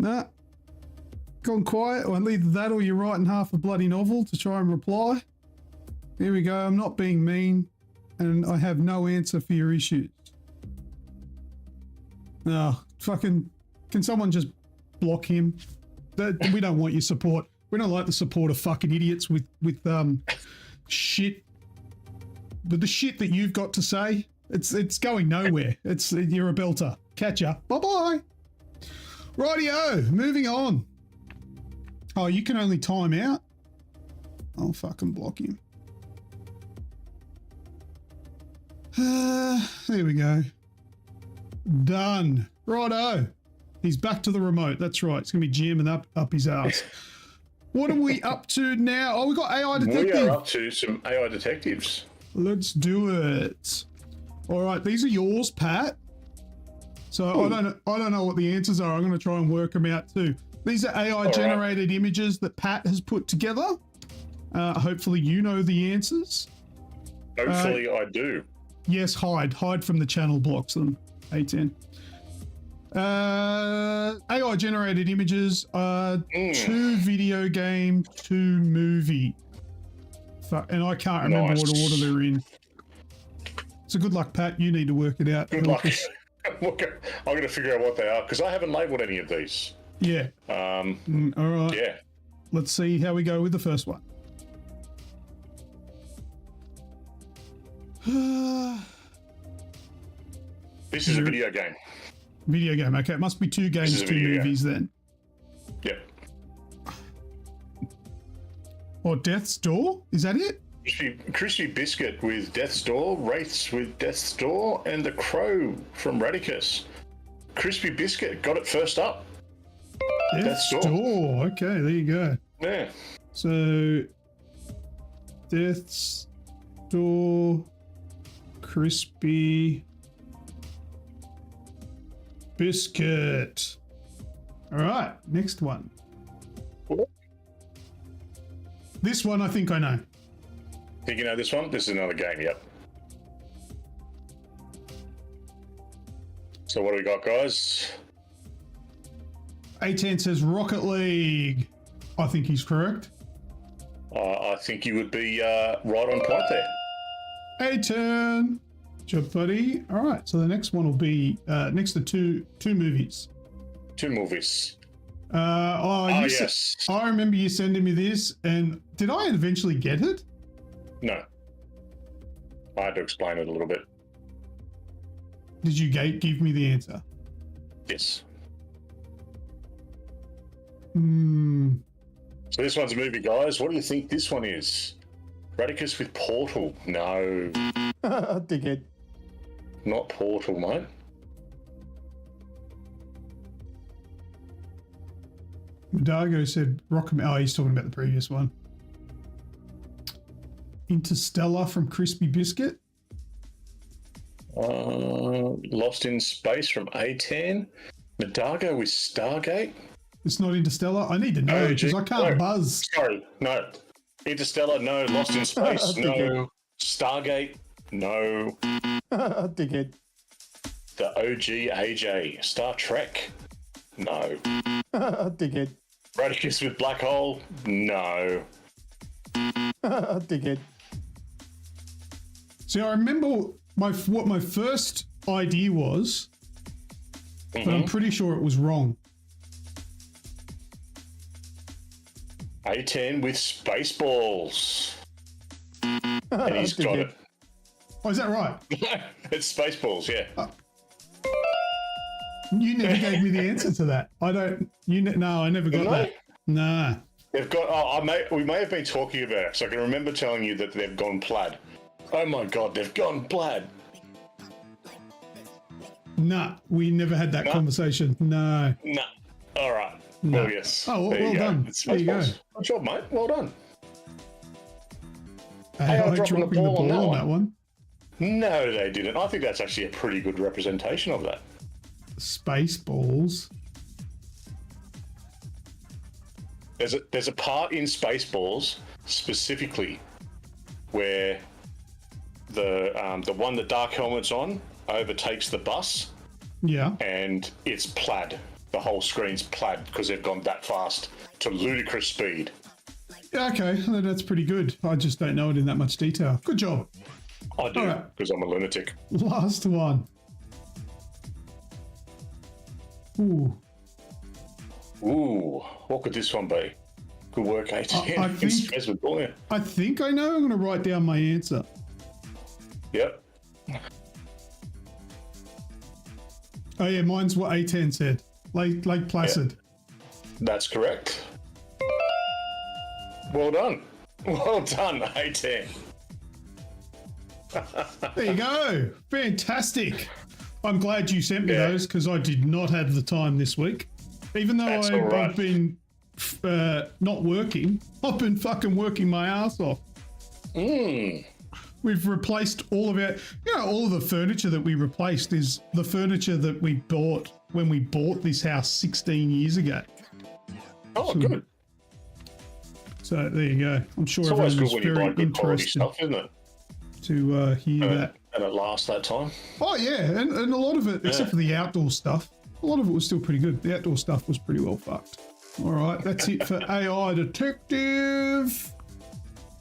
Nah. Gone quiet. Well, either that or you're writing half a bloody novel to try and reply. Here we go. I'm not being mean, and I have no answer for your issues. No, fucking... Can someone just block him? We don't want your support. We don't like the support of fucking idiots with shit. But the shit that you've got to say, it's going nowhere. You're a belter. Catch ya. Bye-bye. Rightio, moving on. Oh, you can only time out? I'll fucking block him. There we go. Done. Righto. He's back to the remote. That's right. It's going to be jamming up his ass. What are we up to now? Oh, we got AI detective. We are up to some AI detectives. Let's do it. All right, these are yours, Pat. So I don't know what the answers are. I'm going to try and work them out too. These are AI generated images that Pat has put together. Hopefully you know the answers. Hopefully I do. Yes, hide from the channel blocks them. A10. AI generated images, 2 video game, 2 movie. And I can't remember what order they're in. So good luck, Pat. You need to work it out. Good luck. I'm going to figure out what they are because I haven't labelled any of these. Yeah. All right. Yeah. Let's see how we go with the first one. This is a video game. Video game. Okay, it must be 2 games, 2 movies then. Yep. Or Death's Door? Is that it? Crispy Biscuit with Death's Door, Wraiths with Death's Door, and The Crow from Radicus. Crispy Biscuit got it first up. Death's Door. Okay, there you go. Yeah. So, Death's Door, Crispy Biscuit. All right, next one. This one I think I know. Think you know this one? This is another game, yep. So what do we got, guys? A10 says Rocket League. I think he's correct. I think you would be right on point there. A10. Job, buddy. All right, so the next one will be next to two movies. 2 movies. Yes. I remember you sending me this, and did I eventually get it? No. I had to explain it a little bit. Did you give me the answer? Yes. So this one's a movie, guys. What do you think this one is? Radicus with Portal? No. Dickhead. Not Portal, mate. Dargo said Rockman. Oh, he's talking about the previous one. Interstellar from Crispy Biscuit. Lost in Space from A10. Medargo with Stargate. It's not Interstellar. I need to know because I can't buzz. Sorry, no. Interstellar, no. Lost in Space, no. Stargate, no. Dickhead. The OG AJ. Star Trek, no. Dickhead. Radicus with Black Hole, no. Dickhead. See, I remember what my first idea was, but I'm pretty sure it was wrong. A10 with Spaceballs. And he's got it. Oh, is that right? It's Spaceballs, yeah. You never gave me the answer to that. No, I never got that. Nah. They've got, we may have been talking about it, so I can remember telling you that they've gone plaid. Oh my God, they've gone plaid. Nah, we never had that conversation. No. Nah. All right. No. Well, yes. Oh, well done. There you go. Good job, mate. Well done. AI dropping the ball on that one. No, they didn't. I think that's actually a pretty good representation of that. Spaceballs. There's a part in Spaceballs specifically where the one that Dark Helmet's on overtakes the bus. Yeah. And it's plaid. the whole screen's plaid because they've gone that fast to ludicrous speed. Yeah, okay, that's pretty good. I just don't know it in that much detail. Good job. I do, because I'm a lunatic. Last one. Ooh. Ooh, what could this one be? Good work, 18. I think I know. I'm going to write down my answer. Yep. Oh, yeah, mine's what A10 said. Lake Placid. Yeah, that's correct. Well done. Well done, A10. There you go. Fantastic. I'm glad you sent me those because I did not have the time this week. Even though I've been not working, I've been fucking working my ass off. We've replaced all of all of the furniture that we replaced is the furniture that we bought when we bought this house 16 years ago. Oh, good. So there you go. I'm sure it's always good when you buy very good quality interested stuff, isn't it? To hear that. And it lasts that time. Oh, yeah. And a lot of it, except for the outdoor stuff, a lot of it was still pretty good. The outdoor stuff was pretty well fucked. All right, that's it for AI Detective.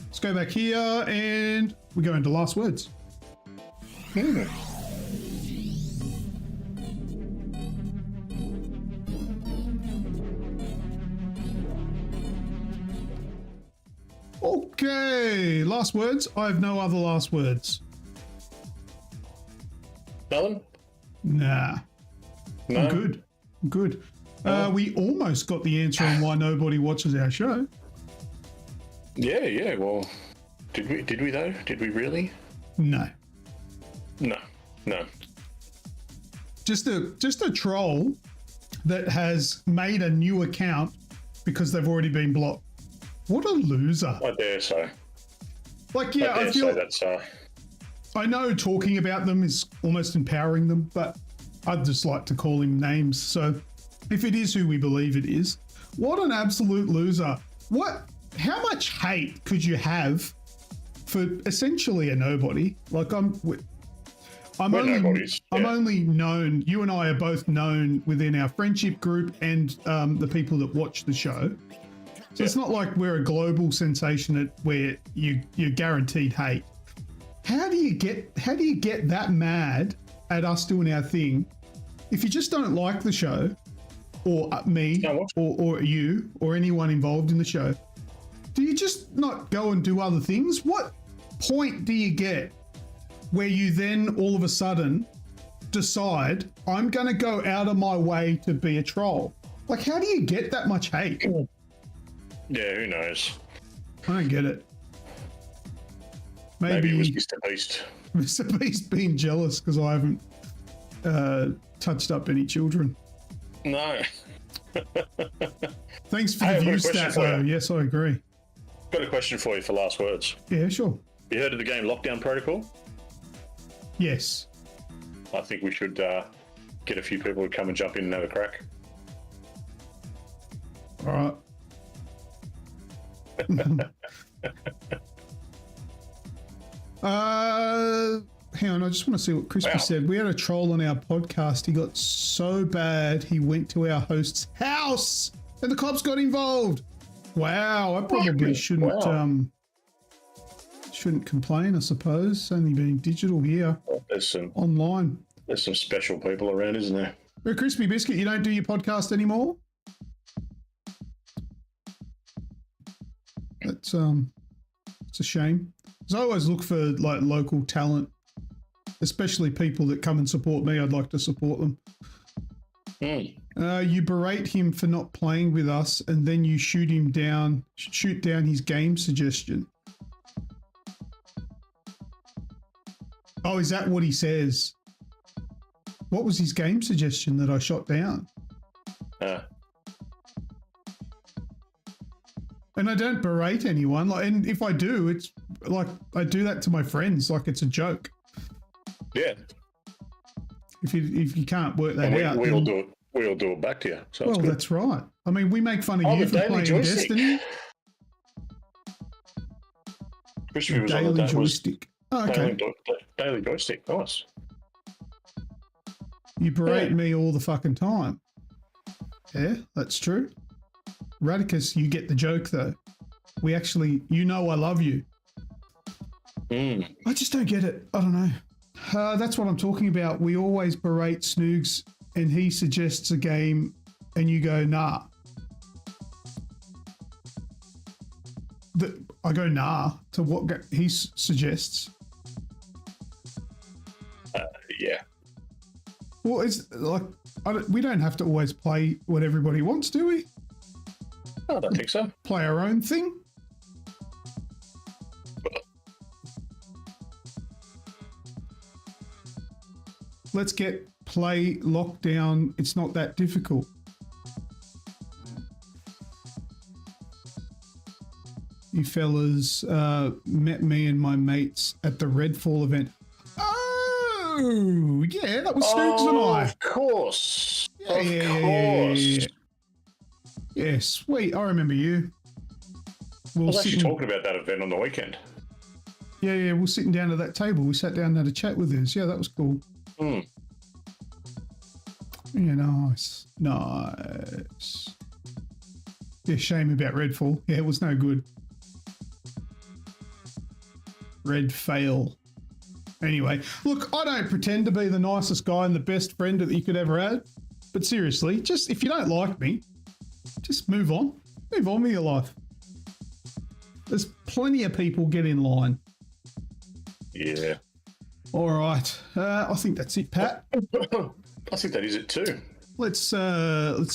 Let's go back here and we go into last words. Okay, last words. I have no other last words. Nothing? Nah. No? I'm good. I'm good. We almost got the answer on why nobody watches our show. Yeah. Well, did we though? Did we really? No. No. Just a troll that has made a new account because they've already been blocked. What a loser. I dare say. Like, yeah, I feel that's. I know talking about them is almost empowering them, but I'd just like to call him names. So if it is who we believe it is, what an absolute loser. How much hate could you have for essentially a nobody? Like I'm only known, you and I are both known within our friendship group and the people that watch the show. So it's not like we're a global sensation where you're guaranteed hate. How do you get that mad at us doing our thing if you just don't like the show, or me, or you, or anyone involved in the show? Do you just not go and do other things? What point do you get where you then all of a sudden decide I'm going to go out of my way to be a troll? Like, how do you get that much hate? Yeah, who knows? I don't get it. Maybe it was Mr. Beast. Mr. Beast being jealous because I haven't touched up any children. No. Thanks for the view stat, though. Yes, I agree. Got a question for you for last words. Yeah, sure. You heard of the game Lockdown Protocol? Yes. I think we should get a few people to come and jump in and have a crack. All right. Hang on, I just want to see what Crispy said. We had a troll on our podcast. He got so bad he went to our host's house and the cops got involved. Wow, I probably shouldn't complain, I suppose. It's only being digital here. Online. There's some special people around, isn't there? But Crispy Biscuit, you don't do your podcast anymore? It's a shame. Because I always look for like local talent, especially people that come and support me. I'd like to support them. You berate him for not playing with us, and then you shoot down his game suggestion. Oh, is that what he says? What was his game suggestion that I shot down? And I don't berate anyone. Like, and if I do, it's like I do that to my friends, like it's a joke. Yeah. If you can't work that out, we all do it. We all do it back to you. So well, that's right. I mean, we make fun of you for playing Destiny. Daily joystick. Oh, okay. Daily joystick. Nice. You berate me all the fucking time. Yeah, that's true. Radicus, you get the joke though. We actually, you know, I love you. I just don't get it. I don't know. That's what I'm talking about. We always berate Snoogs and he suggests a game and you go, nah. I go, nah, to what he suggests. Yeah. Well, it's like, we don't have to always play what everybody wants, do we? I don't think so. Play our own thing. Let's get play lockdown. It's not that difficult. You fellas met me and my mates at the Redfall event. Oh, yeah, that was Snoogs and I. Of course. Yeah, Of course. Yeah, sweet. I remember you. I was actually talking about that event on the weekend. Yeah, we're sitting down at that table. We sat down and had a chat with us. Yeah, that was cool. Mm. Yeah, nice. Nice. Yeah, shame about Redfall. Yeah, it was no good. Red fail. Anyway, look, I don't pretend to be the nicest guy and the best friend that you could ever have. But seriously, just if you don't like me, just move on. Move on with your life. There's plenty of people get in line. Yeah. All right. I think that's it, Pat. I think that is it too. Let's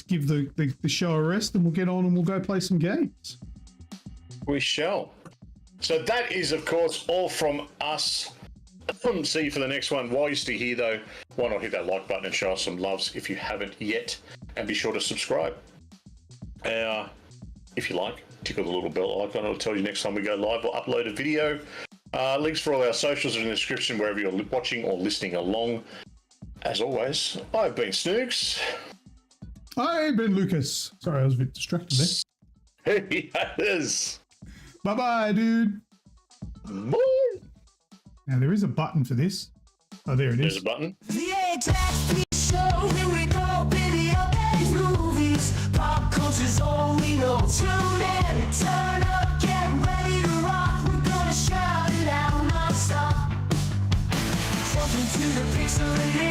give the show a rest and we'll get on and we'll go play some games. We shall. So that is, of course, all from us. See you for the next one. While you're still here, though, why not hit that like button and show us some loves if you haven't yet, and be sure to subscribe. If you like, tickle the little bell icon. It'll tell you next time we go live or upload a video. Links for all our socials are in the description wherever you're watching or listening along. As always, I've been Snoogs. I've been Lucas. Sorry, I was a bit distracted there. Yes. Bye-bye, dude. Bye. Now, there is a button for this. Oh, there it is. There's a button. The AGExp Show, here we go, video games, movies, pop culture's all we know. Tune in, turn up, get ready to rock. We're gonna shout it out non-stop. Jump into the pixelated